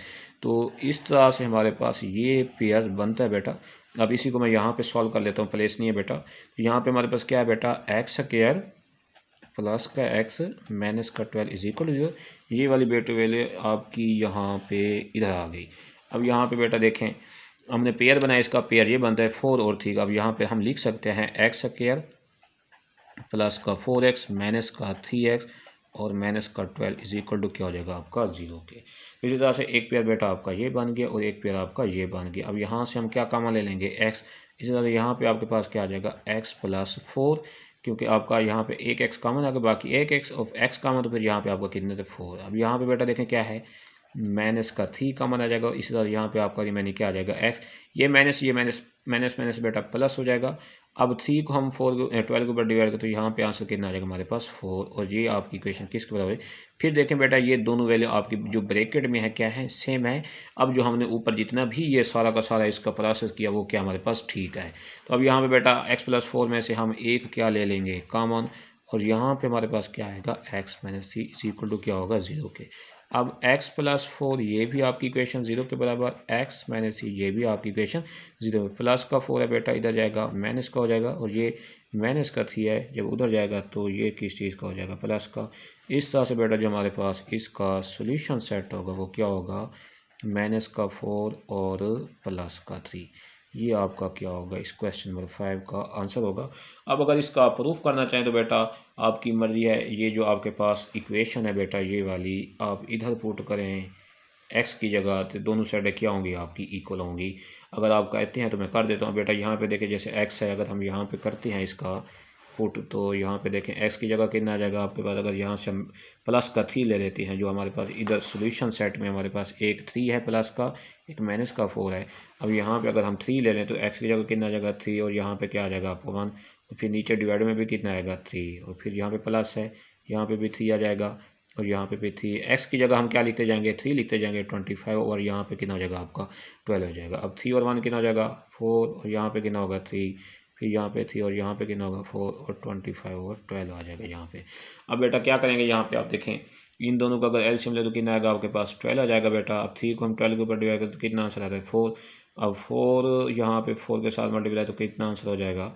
तो इस तरह से हमारे पास ये पेयर बनता है बेटा। अब इसी को मैं यहाँ पे सॉल्व कर लेता हूँ, प्लेस नहीं है बेटा, तो यहाँ पे हमारे पास क्या है बेटा x² प्लस का x माइनस का 12 इज इक्वल टू 0। ये वाली बेटा वैल्यू आपकी यहाँ पे इधर आ गई। अब यहाँ पे बेटा देखें हमने पेयर बनाया, इसका पेयर ये बनता है 4 और 3। अब यहाँ पे हम लिख सकते हैं x² प्लस का 4x माइनस का 3x और माइनस का 12 इज इक्वल टू क्या हो जाएगा आपका 0 के। इसी तरह से एक पेयर बेटा आपका ये बन गया और एक पेयर आपका ये बन गया। अब यहाँ से हम क्या कॉमन ले लेंगे x। इसी तरह से यहाँ पे आपके पास क्या आ जाएगा x प्लस 4, क्योंकि आपका यहाँ पे एक x कॉमन आ गया, बाकी एक x और x कॉमन, तो फिर यहाँ पे आपका कितने थे 4। अब यहाँ पे बेटा देखें क्या है माइनस का 3 कॉमन आ जाएगा। इसी तरह यहाँ पे आपका रिमेनिंग क्या आ जाएगा x, ये माइनस बेटा प्लस हो जाएगा। अब 3 को हम 12 के ऊपर डिवाइड करें तो यहाँ पे आंसर कितना आ जाएगा हमारे पास 4, और ये आपकी इक्वेशन किसके बराबर है। फिर देखें बेटा ये दोनों वैल्यू आपकी जो ब्रैकेट में है क्या है सेम है। अब जो हमने ऊपर जितना भी ये सारा का सारा इसका प्रोसेस किया वो क्या हमारे पास ठीक है। तो अब यहाँ पे बेटा x+4 में से हम एक क्या ले लेंगे कॉमन, और यहाँ पे हमारे पास क्या आएगा x minus C is equal to क्या होगा 0 के। अब x+4 ये भी आपकी इक्वेशन 0 के बराबर, x माइनस सी ये भी आपकी इक्वेशन 0। प्लस का 4 है बेटा इधर जाएगा माइनस का हो जाएगा, और ये माइनस का 3 है जब उधर जाएगा तो ये किस चीज़ का हो जाएगा प्लस का। इस तरह से बेटा जो हमारे पास इसका सोल्यूशन सेट होगा वो क्या होगा माइनस का 4 और प्लस का 3। ये आपका क्या होगा इस क्वेश्चन नंबर 5 का आंसर होगा। अब अगर इसका प्रूफ करना चाहें तो बेटा आपकी मर्जी है, ये जो आपके पास इक्वेशन है बेटा ये वाली आप इधर पुट करें x की जगह, तो दोनों साइडें क्या होंगी आपकी इक्वल होंगी। अगर आप कहते हैं तो मैं कर देता हूँ बेटा। यहाँ पे देखें जैसे x है, अगर हम यहाँ पे करते हैं इसका पुट तो यहाँ पे देखें x की जगह कितना आ जाएगा आपके पास, अगर यहाँ से हम प्लस का 3 ले लेते हैं, जो हमारे पास इधर सोल्यूशन सेट में हमारे पास एक 3 है प्लस का, एक माइनस का 4 है। अब यहाँ पे अगर हम 3 ले लें तो x की जगह कितना आ जाएगा 3, और यहाँ पे क्या आ जाएगा आपको 1, और फिर नीचे डिवाइड में भी कितना आएगा 3, और फिर यहाँ पे प्लस है, यहाँ पे भी 3 आ जाएगा, और यहाँ पे भी 3। x की जगह हम क्या लिखते जाएंगे 3 लिखते जाएंगे 25, और यहाँ पे कितना हो जाएगा आपका 12 हो जाएगा। अब 3 और 1 कितना हो जाएगा 4, और यहाँ पे कितना होगा 3, फिर यहाँ पे 3 और यहाँ पे कितना होगा 4 और 25 और 12 आ जाएगा यहाँ पे। अब बेटा क्या करेंगे, यहाँ पे आप देखें इन दोनों का अगर एलसीएम ले तो कितना आएगा आपके पास 12 आ जाएगा बेटा। अब 3 को हम 12 के ऊपर डिवाइड करें तो कितना आंसर आता है 4। अब 4 यहाँ पे 4 के साथ मल्टीप्लाई तो कितना आंसर हो जाएगा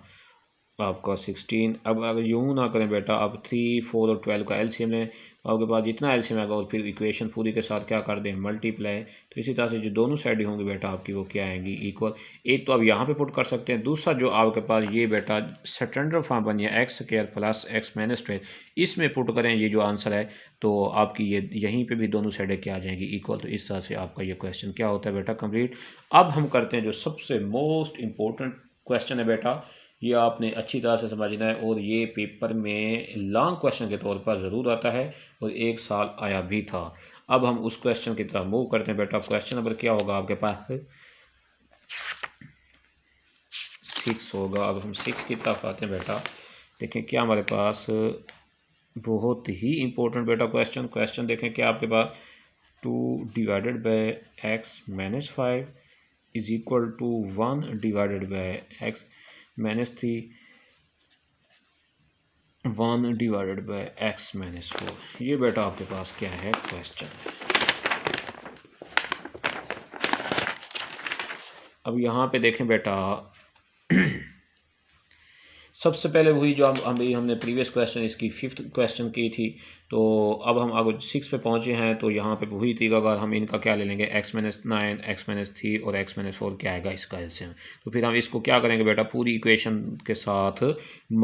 आपका 16। अब अगर यूँ ना करें बेटा, अब 3, 4 और 12 का एलसीएम लें तो आपके पास जितना एलसीएम आएगा और फिर इक्वेशन पूरी के साथ क्या कर दें मल्टीप्लाई। तो इसी तरह से जो दोनों साइड होंगी बेटा आपकी वो क्या आएंगी इक्वल। एक तो अब यहाँ पे पुट कर सकते हैं, दूसरा जो आपके पास ये बेटा स्टैंडर्ड फॉर्म बनी है x square plus x minus 12, इसमें पुट करें ये जो आंसर है तो आपकी ये यहीं पर भी दोनों साइडें क्या आ जाएंगी इक्वल। तो इस तरह से आपका ये क्वेश्चन क्या होता है बेटा कंप्लीट। अब हम करते हैं जो सबसे मोस्ट इम्पोर्टेंट क्वेश्चन है बेटा, ये आपने अच्छी तरह से समझना है और ये पेपर में लॉन्ग क्वेश्चन के तौर पर ज़रूर आता है और एक साल आया भी था। अब हम उस क्वेश्चन की तरफ मूव करते हैं बेटा। क्वेश्चन नंबर क्या होगा आपके पास 6 होगा। अब हम 6 की तरफ आते हैं बेटा। देखें क्या हमारे पास बहुत ही इम्पोर्टेंट बेटा क्वेश्चन देखें क्या आपके पास 2 divided by X minus 5 is equal to 1 divided by X minus 3 1 divided by X minus 4। ये बेटा आपके पास क्या है क्वेश्चन। अब यहाँ पे देखें बेटा सबसे पहले वही जो हमने प्रीवियस क्वेश्चन इसकी 5th क्वेश्चन की थी, तो अब हम अगर 6 पे पहुँचे हैं तो यहाँ पे वही तरीका अगर हम इनका क्या ले लेंगे एक्स माइनस 9 एक्स माइनस 3 और एक्स माइनस 4 क्या आएगा इसका एलसीएम। तो फिर हम इसको क्या करेंगे बेटा पूरी इक्वेशन के साथ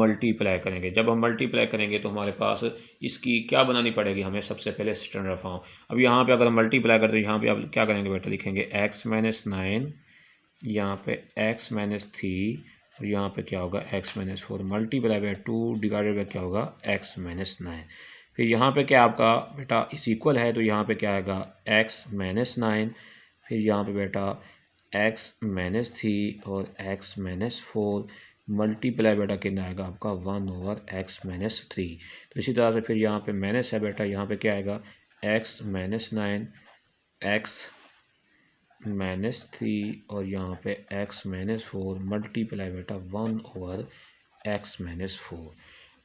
मल्टीप्लाई करेंगे। जब हम मल्टीप्लाई करेंगे तो हमारे पास इसकी क्या बनानी पड़ेगी हमें सबसे पहले स्टैंडर्ड फॉर्म। अब यहाँ पर अगर हम मल्टीप्लाई करते हैं यहाँ पर आप क्या करेंगे बेटा लिखेंगे एक्स माइनस 9 यहाँ पे एक्स माइनस 3 और यहाँ पे क्या होगा x minus 4 multiply by 2 divided by क्या होगा एक्स माइनस 9। फिर यहाँ पे क्या आपका बेटा इस इक्वल है तो यहाँ पे क्या आएगा एक्स माइनस 9, फिर यहाँ पे बेटा एक्स माइनस 3 और एक्स माइनस 4 मल्टीप्लाई बेटा कितना आएगा आपका 1 ओवर एक्स माइनस 3। तो इसी तरह से फिर यहाँ पे माइनस है बेटा, यहाँ पे क्या आएगा एक्स माइनस 9 एक्स माइनस 3 और यहाँ पे x माइनस 4 मल्टीप्लाई बेटा 1 ओवर x माइनस 4।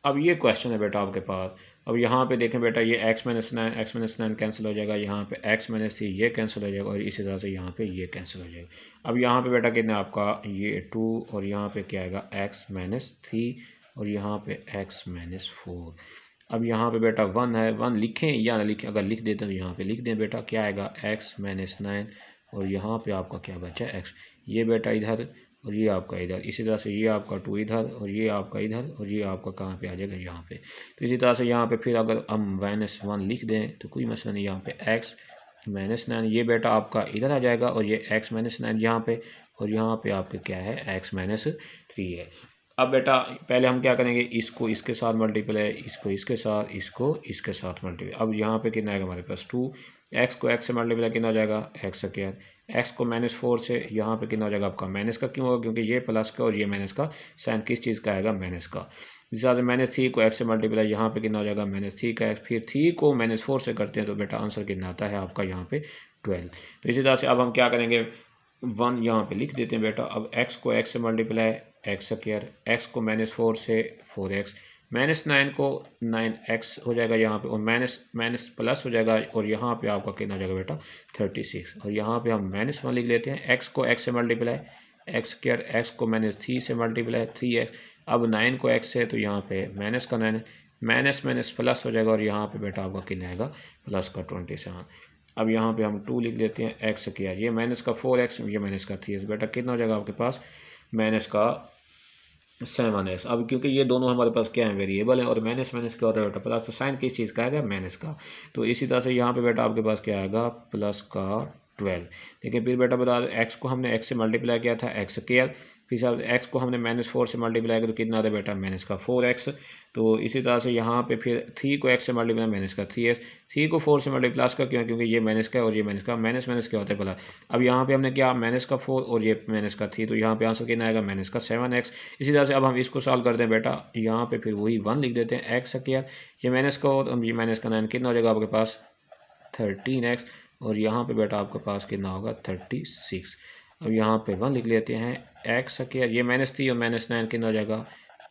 अब ये क्वेश्चन है बेटा आपके पास। अब यहाँ पे देखें बेटा ये x माइनस 9 कैंसिल हो जाएगा, यहाँ पे x माइनस 3 ये कैंसिल हो जाएगा और इसी तरह से यहाँ पे ये कैंसिल हो जाएगा। अब यहाँ पे बेटा कितना आपका ये 2 और यहाँ पे क्या आएगा x माइनस 3 और यहाँ पे x माइनस 4। अब यहाँ पे बेटा 1 है, 1 लिखें या ना लिखें, अगर लिख देते हैं तो यहाँ पे लिख दें बेटा क्या आएगा x माइनस 9 और यहाँ पे आपका क्या बचा x, ये बेटा इधर और ये आपका इधर। इसी तरह से ये आपका 2 इधर और ये आपका इधर और ये आपका कहाँ पे आ जाएगा यहाँ पे। तो इसी तरह से यहाँ पे फिर अगर हम माइनस 1 लिख दें तो कोई मसला नहीं, यहाँ पे x माइनस 9 ये बेटा आपका इधर आ जाएगा और ये x माइनस 9 यहाँ पे और यहाँ पे आपके क्या है x माइनस 3 है। अब बेटा पहले हम क्या करेंगे इसको इसके साथ मल्टीप्लाई, इसको इसके साथ, इसको इसके साथ मल्टीप्लाई। अब यहाँ पे कितना आएगा हमारे पास 2, एक्स को एक्स से मल्टीप्लाई कितना हो जाएगा एक्स स्क्वायर, एक्स को माइनस 4 से यहाँ पे कितना हो जाएगा आपका माइनस का, क्यों होगा क्योंकि ये प्लस का और ये माइनस का, साइन किस चीज़ का आएगा माइनस का। इस तरह से माइनस 3 को एक्स से मल्टीप्लाई यहाँ पे कितना हो जाएगा माइनस 3 का एक्स, फिर 3 को माइनस 4 से करते हैं तो बेटा आंसर कितना आता है आपका यहाँ पे 12। तो इसी तरह से अब हम क्या करेंगे 1 यहाँ पे लिख देते हैं बेटा। अब x को x से मल्टीप्लाई एक्स स्क्वायर, एक्स को माइनस 4 से 4x, माइनस 9 को 9x हो जाएगा यहाँ पे और माइनस माइनस प्लस हो जाएगा और यहाँ पे आपका कितना हो जाएगा बेटा 36 और यहाँ पे हम माइनस 1 लिख लेते हैं। x को x से मल्टीप्लाई एक्स स्क्वायर, एक्स को माइनस 3 से मल्टीप्लाई 3x, अब 9 को x से तो यहाँ पे माइनस का 9 माइनस माइनस प्लस हो जाएगा और यहाँ पे बेटा आपका कितना आएगा प्लस का 27। अब यहाँ पे हम 2 लिख लेते हैं, एक्स किया ये माइनस का 4x ये माइनस का 3x, बेटा कितना हो जाएगा आपके पास माइनस का 7x। अब क्योंकि ये दोनों हमारे पास क्या है वेरिएबल है और माइनस माइनस क्या होता है बेटा प्लस, साइन किस चीज़ का आएगा माइनस का। तो इसी तरह से यहाँ पे बेटा आपके पास क्या आएगा प्लस का 12। देखिए फिर बेटा बता एक्स को हमने एक्स से मल्टीप्लाई किया था एक्स स्क्वायर, फिर एक्स को हमने माइनस 4 से मल्टीप्लाई किया तो कितना आता है बेटा माइनस का 4x। तो इसी तरह से यहाँ पे फिर 3 को x से मल्टीप्लाई माइनस का 3x, 3 को 4 से मल्टीप्लाई प्लस का क्यों क्योंकि ये माइनस का और ये माइनस का, माइनस माइनस क्या होता है प्लस। अब यहाँ पे हमने क्या माइनस का 4 और ये माइनस का 3 तो यहाँ पे आंसर कितना आएगा माइनस का 7x। इसी तरह से अब हम इसको सॉल्व करते हैं बेटा, यहाँ पे फिर वही 1 लिख देते हैं एक्स स्क्वायर, ये माइनस का और ये माइनस का 9 कितना हो जाएगा आपके पास 13x और यहाँ पे बेटा आपके पास कितना होगा 36। अब यहाँ पे 1 लिख लेते हैं, एक्स स्क्वायर, ये -3 और -9 कितना हो जाएगा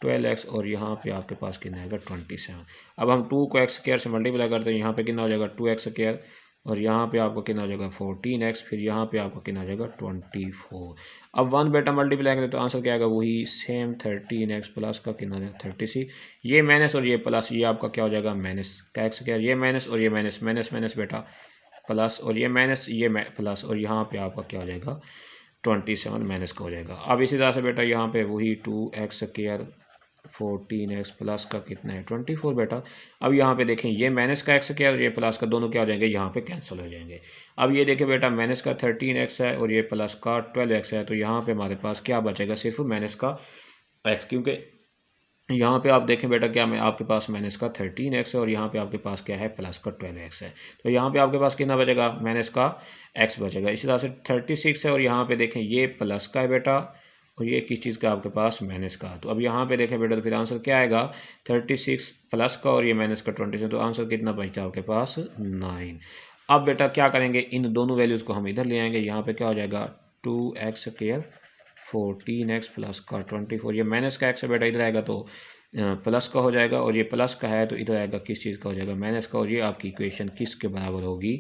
12x, और यहाँ पे आपके पास कितना आएगा 27। अब हम 2 को एक्स स्क्वायर से मल्टीप्लाई करते हैं, यहाँ पे कितना हो जाएगा 2x स्क्वायर, और यहाँ पे आपको कितना हो जाएगा 14x, फिर यहाँ पे आपको कितना हो जाएगा 24। अब 1 बेटा मल्टीप्लाई करें तो आंसर क्या आएगा, वही सेम 13x प्लस का कितना हो जाएगा 36। ये माइनस और ये प्लस, ये आपका क्या हो जाएगा माइनस का एक्स स्क्वायर, ये माइनस और ये माइनस, माइनस माइनस बेटा प्लस, और ये माइनस ये प्लस, और यहाँ पे आपका क्या हो जाएगा 27 माइनस का हो जाएगा। अब इसी तरह से बेटा यहाँ पे वही 2x स्क्वायर 14x प्लस का कितना है 24 बेटा। अब यहाँ पे देखें, ये माइनस का एक्स स्क्वायर और ये प्लस का दोनों क्या हो जाएंगे, यहाँ पे कैंसिल हो जाएंगे। अब ये देखें बेटा, माइनस का 13x है और ये प्लस का 12x है, तो यहाँ पे हमारे पास क्या बचेगा, सिर्फ माइनस का x, क्योंकि यहाँ पे आप देखें बेटा क्या में आपके पास माइनस का 13x है और यहाँ पे आपके पास क्या है प्लस का 12x है, तो यहाँ पे आपके पास कितना बचेगा, माइनस का x बचेगा। इसी तरह से 36 है और यहाँ पे देखें ये प्लस का है बेटा, और ये किस चीज़ का आपके पास माइनस का। तो अब यहाँ पे देखें बेटा, तो फिर आंसर क्या आएगा 36 प्लस का और ये माइनस का 26, तो आंसर कितना बचता है आपके पास 9। अब बेटा क्या करेंगे, इन दोनों वैल्यूज़ को हम इधर ले आएंगे, यहाँ पे क्या हो जाएगा 2x स्क्वायर 14x प्लस का 24, ये माइनस का x है बेटा, इधर आएगा तो प्लस का हो जाएगा, और ये प्लस का है तो इधर आएगा किस चीज़ का हो जाएगा माइनस का, और ये आपकी इक्वेशन किसके बराबर होगी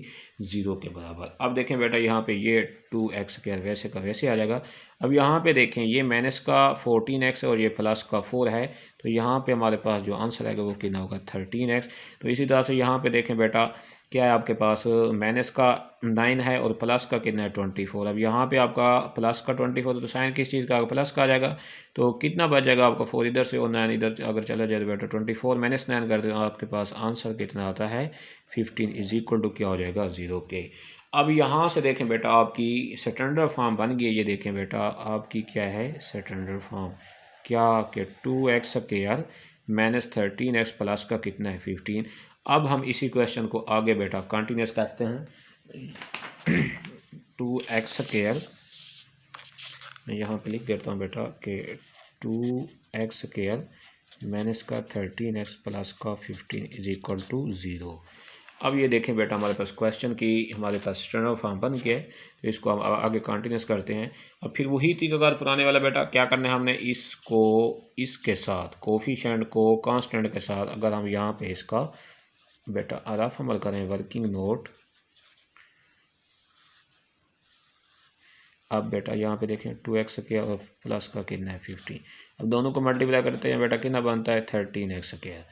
0 के बराबर। अब देखें बेटा यहाँ पे ये 2x स्क्वायर वैसे का वैसे आ जाएगा। अब यहाँ पे देखें, ये माइनस का 14x और ये प्लस का 4 है, तो यहाँ पे हमारे पास जो आंसर आएगा वो कितना होगा 13x। तो इसी तरह से यहाँ पे देखें बेटा क्या है आपके पास, माइनस का 9 है और प्लस का कितना है 24। अब यहाँ पे आपका प्लस का 24 तो साइन किस चीज़ का प्लस का आ जाएगा, तो कितना बच जाएगा आपका 4 इधर से और 9 इधर अगर चला जाए तो बेटा 24 माइनस 9 कर दें, आपके पास आंसर कितना आता है 15 इज इक्वल टू क्या हो जाएगा 0 के। अब यहाँ से देखें बेटा आपकी स्टैंडर्ड फॉर्म बन गई है, ये देखें बेटा आपकी क्या है स्टैंडर्ड फॉर्म, क्या कि 2x square minus 13x plus का कितना है 15। अब हम इसी क्वेश्चन को आगे बेटा कंटिन्यूस करते हैं। 2x स्क्वायर, मैं यहाँ पे लिख देता हूँ बेटा कि 2x स्क्वायर माइनस का 13x प्लस का 15 इज इक्वल टू 0। अब ये देखें बेटा हमारे पास क्वेश्चन की हमारे पास स्टैंडर्ड फॉर्म बन गया है, तो इसको हम आगे कंटिन्यूस करते हैं। अब फिर वही तरीकाकार पुराने वाला बेटा क्या करना है हमने, इसको इसके साथ कोफिशिएंट को कांस्टेंट के साथ अगर हम यहाँ पे इसका बेटा रफ अमल करें वर्किंग नोट। अब बेटा यहाँ पे देखें 2x स्क्वायर और प्लस का कितना है 15, अब दोनों को मल्टीप्लाई करते हैं बेटा कितना बनता है 13x स्क्वायर।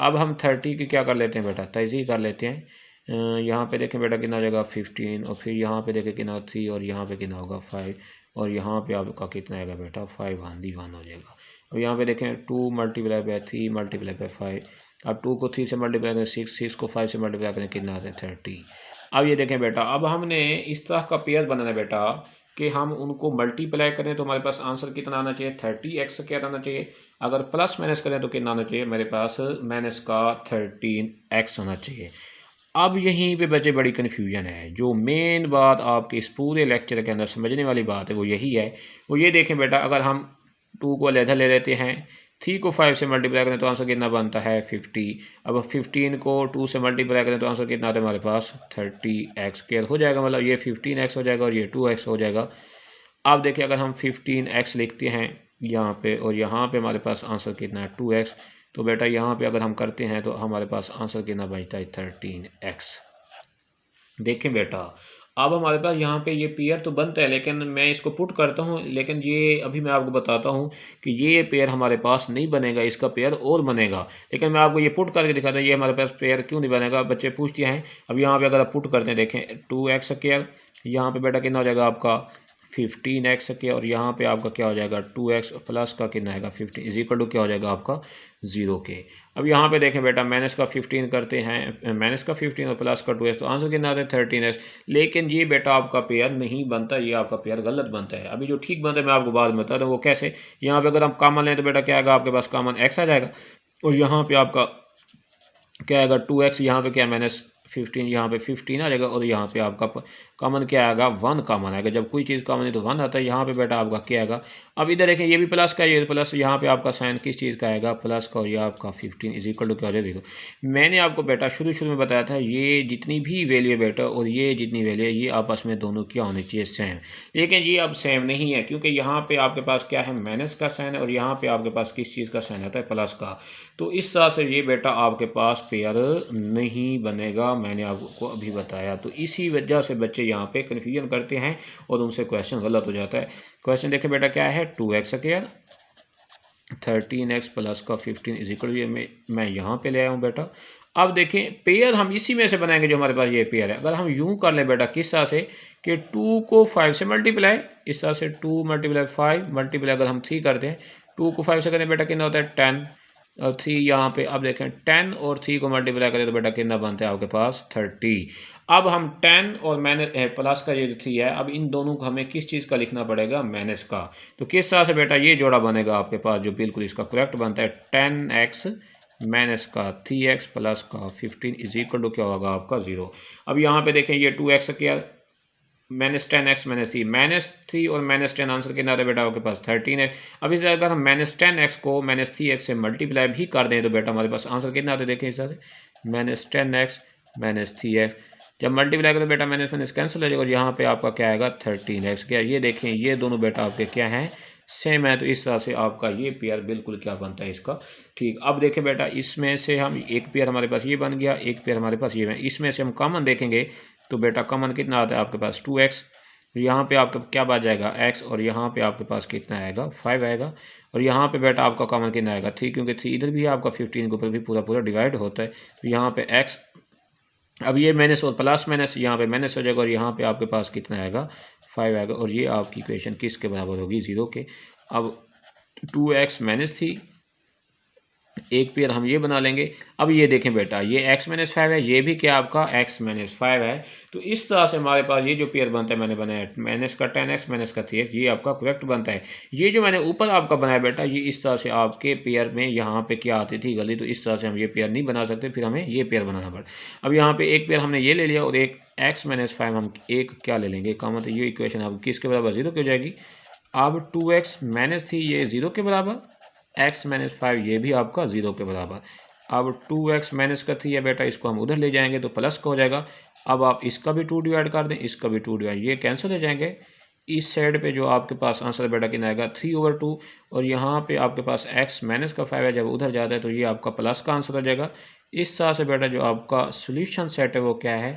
अब हम 30 की क्या कर लेते हैं बेटा तजज़ीह कर लेते हैं। यहाँ पे देखें बेटा कितना हो जाएगा 15, और फिर यहाँ पे देखें कितना 3, और यहाँ पे कितना होगा 5, और यहाँ पे आपका कितना आएगा बेटा 5 1 हो जाएगा। अब यहाँ पे देखें 2 मल्टीप्लाई बाय 3 मल्टीप्लाई बाय 5, अब 2 को 3 से मल्टीप्लाई करें 6, 6 को 5 से मल्टीप्लाई करें कितना आता है 30। अब ये देखें बेटा, अब हमने इस तरह का पेयर बनाना है बेटा कि हम उनको मल्टीप्लाई करें तो हमारे पास आंसर कितना आना चाहिए 30x क्या आना चाहिए, अगर प्लस माइनस करें तो कितना आना चाहिए मेरे पास माइनस का 13x आना चाहिए। अब यहीं पे बच्चे बड़ी कन्फ्यूजन है, जो मेन बात आपके इस पूरे लेक्चर के अंदर समझने वाली बात है वो यही है। वो ये देखें बेटा, अगर हम 2 को अलग ले लेते हैं, 3 को 5 से मल्टीप्लाई करें तो आंसर कितना बनता है 50। अब 15 को 2 से मल्टीप्लाई करें तो आंसर कितना आता है हमारे पास 30x स्क्वायर हो जाएगा, मतलब ये 15x हो जाएगा और ये 2x हो जाएगा। अब देखिए अगर हम 15x लिखते हैं यहाँ पे और यहाँ पे हमारे पास आंसर कितना है 2x, तो बेटा यहाँ पे अगर हम करते हैं तो हमारे पास आंसर कितना बचता है 13x। देखें बेटा, अब हमारे पास यहाँ पे ये पेयर तो बनता है, लेकिन मैं इसको पुट करता हूँ, लेकिन ये अभी मैं आपको बताता हूँ कि ये पेयर हमारे पास नहीं बनेगा, इसका पेयर और बनेगा। लेकिन मैं आपको ये पुट करके दिखाता हूँ ये हमारे पास पेयर क्यों नहीं बनेगा, बच्चे पूछते हैं। अब यहाँ पे अगर आप पुट करते हैं देखें 2x स्क्वायर, यहाँ पे बेटा कितना हो जाएगा आपका 15x के, और यहाँ पे आपका क्या हो जाएगा 2x प्लस का कितना आएगा 15 इज इक्वल टू क्या हो जाएगा आपका 0 के। अब यहाँ पे देखें बेटा माइनस का 15 करते हैं, माइनस का 15 और प्लस का 2x, तो आंसर कितना आता है 13x। लेकिन ये बेटा आपका पेयर नहीं बनता, ये आपका पेयर गलत बनता है। अभी जो ठीक बनता है मैं आपको बाद में बताता हूँ वो कैसे। यहाँ पे अगर हम कॉमन लें तो बेटा क्या आएगा आपके पास कॉमन x आ जाएगा, और यहाँ पे आपका क्या आएगा 2x, यहाँ पे क्या माइनस 15 यहाँ पे 15 आ जाएगा और यहाँ पे आपका कॉमन क्या आएगा 1 कॉमन आएगा। जब कोई चीज़ कॉमन है तो 1 आता है। यहाँ पे बेटा आपका क्या आएगा, अब इधर देखें ये भी प्लस का, ये प्लस, यहाँ पे आपका साइन किस चीज़ का आएगा, प्लस का, और ये आपका 15 इज इक्वल टू क्या हो जाएगा 0। मैंने आपको बेटा शुरू में बताया था ये जितनी भी वैल्यू है बेटा और ये जितनी वैल्यू है ये आपस में दोनों क्या होनी चाहिए, सेम। लेकिन ये अब सेम नहीं है क्योंकि यहाँ पे आपके पास क्या है, माइनस का साइन है और यहाँ पे आपके पास किस चीज़ का साइन आता है, प्लस का। तो इस तरह से ये बेटा आपके पास पेयर नहीं बनेगा, मैंने आपको अभी बताया। तो इसी वजह से बच्चे यहाँ पे कन्फ्यूजन करते हैं और उनसे क्वेश्चन गलत हो जाता है। क्वेश्चन देखें बेटा क्या है, 2x स्क्वायर 13x प्लस का 15 इज इक्वल, ये मैं यहाँ पे ले आया हूँ बेटा। अब देखें पेयर हम इसी में से बनाएंगे जो हमारे पास ये पेयर है। अगर हम यूँ कर ले बेटा किस तरह से कि 2 को 5 से मल्टीप्लाई, इस तरह से 2 मल्टीप्लाई 5 मल्टीप्लाई अगर हम 3 करते हैं, 2 को 5 से करें बेटा कितना होता है 10 और 3 यहाँ पे। अब देखें 10 और 3 को मल्टीप्लाई करें तो बेटा कितना बनता है आपके पास 30। अब हम 10 और मैंने प्लस का ये जो 3 है, अब इन दोनों को हमें किस चीज़ का लिखना पड़ेगा, माइनस का। तो किस तरह से बेटा ये जोड़ा बनेगा आपके पास जो बिल्कुल इसका करेक्ट बनता है, 10x माइनस का 3x प्लस का 15 इज इक्वल टू क्या होगा आपका 0। अब यहाँ पे देखें ये 2x क्या माइनस 10x माइनस 3, माइनस 3 और माइनस 10 आंसर कितना है बेटा आपके पास 13x। अब इस अगर हम माइनस 10x को माइनस 3x से मल्टीप्लाई भी कर दें तो बेटा हमारे पास आंसर कितना आता है, देखें इस तरह से माइनस 10x माइनस 3x। जब मल्टीप्लाई करें बेटा माइनस माइनस कैंसिल हो जाएगा और यहाँ पे आपका क्या आएगा 13x। क्या ये देखें ये दोनों बेटा आपके क्या हैं, सेम है। तो इस तरह से आपका ये पेयर बिल्कुल क्या बनता है इसका, ठीक। अब देखें बेटा इसमें से हम एक पेयर हमारे पास ये बन गया, एक पेयर हमारे पास ये है। इसमें से हम कॉमन देखेंगे तो बेटा कॉमन कितना आता है आपके पास 2x, यहाँ पे आपका क्या बच जाएगा x और यहाँ पे आपके पास कितना आएगा 5 आएगा और यहाँ पे बेटा आपका कॉमन कितना आएगा 3, क्योंकि 3 इधर भी है आपका 15 के ऊपर भी पूरा डिवाइड होता है। तो यहाँ पे x, अब ये माइनस और प्लस माइनस यहाँ पे माइनस हो जाएगा और यहाँ पे आपके पास कितना आएगा 5 आएगा और ये आपकी इक्वेशन किसके बराबर होगी 0 के। अब 2x माइनस 3 एक पेयर हम ये बना लेंगे। अब ये देखें बेटा ये x माइनस 5 है, ये भी क्या आपका x माइनस 5 है। तो इस तरह से हमारे पास ये जो पेयर बनता है मैंने बनाया माइनस का 10x माइनस का 3x, ये आपका करेक्ट बनता है। ये जो मैंने ऊपर आपका बनाया बेटा ये इस तरह से आपके पेयर में यहाँ पे क्या आती थी गली, तो इस तरह से हम ये पेयर नहीं बना सकते, फिर हमें ये पेयर बनाना पड़ा। अब यहाँ पे एक पेयर हमने ये ले लिया और एक x माइनस 5 हम एक क्या ले लेंगे कॉमन, तो ये इक्वेशन अब किसके बराबर 0 की हो जाएगी। अब 2x माइनस 3 ये 0 के बराबर, x माइनस 5 ये भी आपका 0 के बराबर। अब 2x माइनस का 3 है बेटा, इसको हम उधर ले जाएंगे तो प्लस का हो जाएगा। अब आप इसका भी 2 डिवाइड कर दें, इसका भी 2 डिवाइड, ये कैंसिल हो जाएंगे। इस साइड पे जो आपके पास आंसर बेटा कितना आएगा 3/2 और यहाँ पे आपके पास x माइनस का 5 है, जब उधर जाता है तो ये आपका प्लस का आंसर हो जाएगा। इस तरह से बेटा जो आपका सोल्यूशन सेट है वो क्या है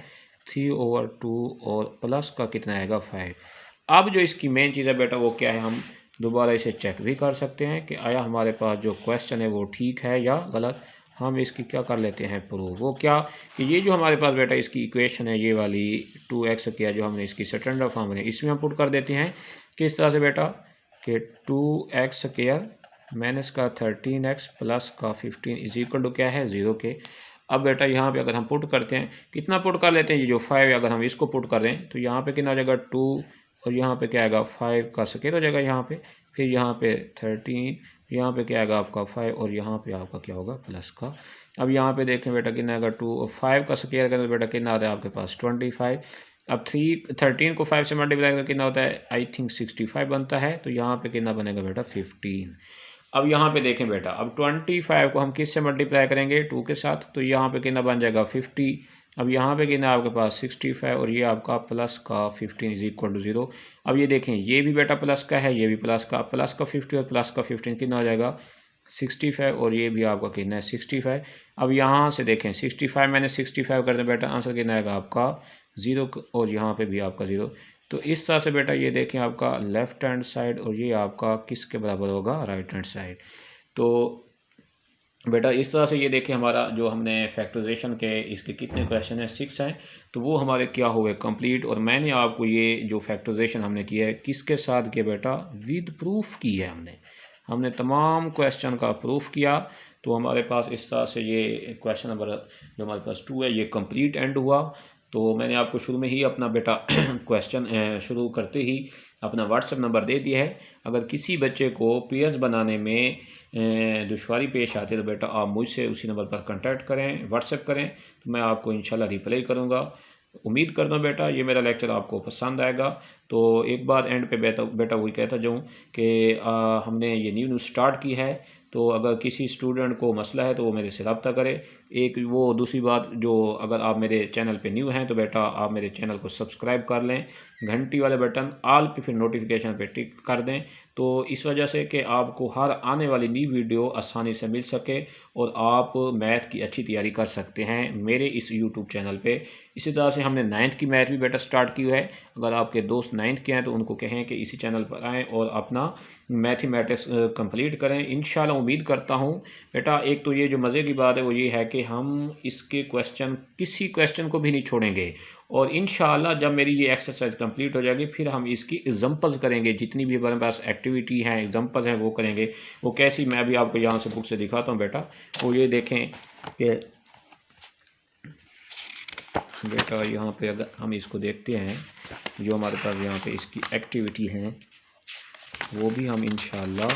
3/2 और प्लस का कितना आएगा 5। अब जो इसकी मेन चीज़ है बेटा वो क्या है, हम दोबारा इसे चेक भी कर सकते हैं कि आया हमारे पास जो क्वेश्चन है वो ठीक है या गलत। हम इसकी क्या कर लेते हैं प्रूफ, वो क्या कि ये जो हमारे पास बेटा इसकी इक्वेशन है ये वाली 2x किया जो हमने इसकी स्टैंडर्ड फॉर्म में इसमें हम पुट कर देते हैं किस तरह से बेटा कि 2x स्क्वायर माइनस का 13x प्लस का 15 इज इक्वल टू क्या है 0 के। अब बेटा यहाँ पे अगर हम पुट करते हैं कितना पुट कर लेते हैं, ये जो 5 अगर हम इसको पुट कर दें तो यहाँ पे कितना हो जाएगा 2 और यहाँ पे क्या आएगा 5 का स्क्वायर हो जाएगा यहाँ पे, फिर यहाँ पे 13, यहाँ पे क्या आएगा आपका 5 और यहाँ पे आपका क्या होगा प्लस का। अब यहाँ पे देखें बेटा कितना आएगा 2 और 5 का स्क्वायर करें तो बेटा कितना आता है आपके पास 25। अब 13 को 5 से मल्टीप्लाई करके कितना होता है आई थिंक 65 बनता है, तो यहाँ पे कितना बनेगा बेटा 15। अब यहाँ पे देखें बेटा अब 25 को हम किस से मल्टीप्लाई करेंगे 2 के साथ, तो यहाँ पे कितना बन जाएगा 50। अब यहाँ पे कितना आपके पास 65 और ये आपका प्लस का 15 इज इक्वल टू 0। अब ये देखें ये भी बेटा प्लस का है, ये भी प्लस का 50 और प्लस का 15 कितना हो जाएगा 65 और ये भी आपका कितना है 65। अब यहाँ से देखें 65 मैंने 65 कर दें बेटा आंसर कितना आएगा आपका 0 और यहाँ पे भी आपका 0। तो इस तरह से बेटा ये देखें आपका लेफ्ट हैंड साइड और ये आपका किसके बराबर होगा राइट हैंड साइड। तो बेटा इस तरह से ये देखें हमारा जो हमने फैक्टराइजेशन के इसके कितने क्वेश्चन हैं 6 हैं, तो वो हमारे क्या हो गए कंप्लीट। और मैंने आपको ये जो फैक्टराइजेशन हमने किया है किसके साथ किया बेटा विद प्रूफ की है, हमने तमाम क्वेश्चन का प्रूफ किया। तो हमारे पास इस तरह से ये क्वेश्चन नंबर जो हमारे पास 2 है ये कंप्लीट एंड हुआ। तो मैंने आपको शुरू में ही अपना बेटा क्वेश्चन शुरू करते ही अपना व्हाट्सएप नंबर दे दिया है। अगर किसी बच्चे को पेयर्स बनाने में दुश्वारी पेश आती है तो बेटा आप मुझसे उसी नंबर पर कांटेक्ट करें, व्हाट्सएप करें, तो मैं आपको इंशाल्लाह रिप्लाई करूँगा। उम्मीद करता हूँ बेटा ये मेरा लेक्चर आपको पसंद आएगा। तो एक बात एंड पे बेटा वही कहता जाऊँ कि हमने ये न्यू स्टार्ट की है, तो अगर किसी स्टूडेंट को मसला है तो वो मेरे से रब्ता करे। एक वो दूसरी बात, जो अगर आप मेरे चैनल पे न्यू हैं तो बेटा आप मेरे चैनल को सब्सक्राइब कर लें, घंटी वाले बटन ऑल पे फिर नोटिफिकेशन पे टिक कर दें, तो इस वजह से कि आपको हर आने वाली नई वीडियो आसानी से मिल सके और आप मैथ की अच्छी तैयारी कर सकते हैं मेरे इस यूट्यूब चैनल पे। इसी तरह से हमने 9th की मैथ भी बेटा स्टार्ट की है। अगर आपके दोस्त 9th के हैं तो उनको कहें कि इसी चैनल पर आएँ और अपना मैथमेटिक्स कंप्लीट करें। इंशाल्लाह उम्मीद करता हूँ बेटा, एक तो ये जो मज़े की बात है वो ये है कि हम इसके किसी क्वेश्चन को भी नहीं छोड़ेंगे, और इंशाल्लाह जब मेरी ये एक्सरसाइज कंप्लीट हो जाएगी फिर हम इसकी एग्जांपल्स करेंगे, जितनी भी हमारे पास एक्टिविटी हैं एग्जांपल्स हैं वो करेंगे। वो कैसी, मैं भी आपको यहाँ से बुक से दिखाता हूँ बेटा। वो ये देखें कि बेटा यहाँ पे अगर हम इसको देखते हैं, जो हमारे पास यहाँ पे इसकी एक्टिविटी हैं वो भी हम इंशाल्लाह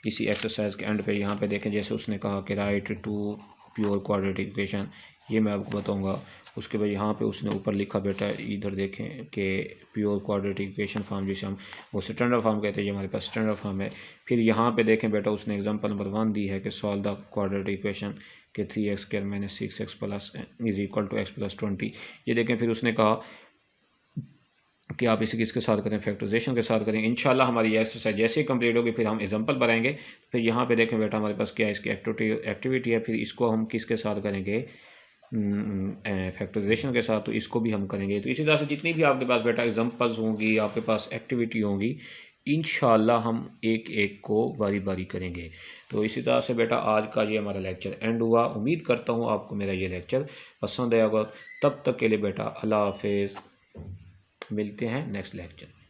इसी एक्सरसाइज के एंड पे यहाँ पे देखें। जैसे उसने कहा कि write two pure quadratic equation, ये मैं आपको बताऊंगा। उसके बाद यहाँ पे उसने ऊपर लिखा बेटा, इधर देखें कि प्योर क्वाड्रेटिक इक्वेशन फॉर्म, जिसे हम वो स्टैंडर्ड फॉर्म कहते हैं, ये हमारे पास स्टैंडर्ड फॉर्म है। फिर यहाँ पे देखें बेटा, उसने एग्जांपल नंबर 1 दी है कि सॉल्व द क्वाड्रेटिक इक्वेशन के 3x² - 6x plus is equal to x + 20। ये देखें, फिर उसने कहा कि आप इसे किसके साथ करें, फैक्टराइजेशन के साथ करें। इंशाल्लाह हमारी ये एक्सरसाइज जैसे ही कंप्लीट होगी फिर हम एग्जांपल बनाएंगे। फिर यहाँ पे देखें बेटा, हमारे पास क्या है, इसकी एक्टिविटी है, फिर इसको हम किसके साथ करेंगे, फैक्टराइजेशन के साथ, तो इसको भी हम करेंगे। तो इसी तरह से जितनी भी आपके पास बेटा एग्जांपल्स होंगी, आपके पास एक्टिविटी होंगी, इंशाल्लाह हम एक एक को बारी बारी करेंगे। तो इसी तरह से बेटा आज का ये हमारा लेक्चर एंड हुआ। उम्मीद करता हूँ आपको मेरा ये लेक्चर पसंद आया होगा। तब तक के लिए बेटा अल्लाह हाफिज़, मिलते हैं नेक्स्ट लेक्चर।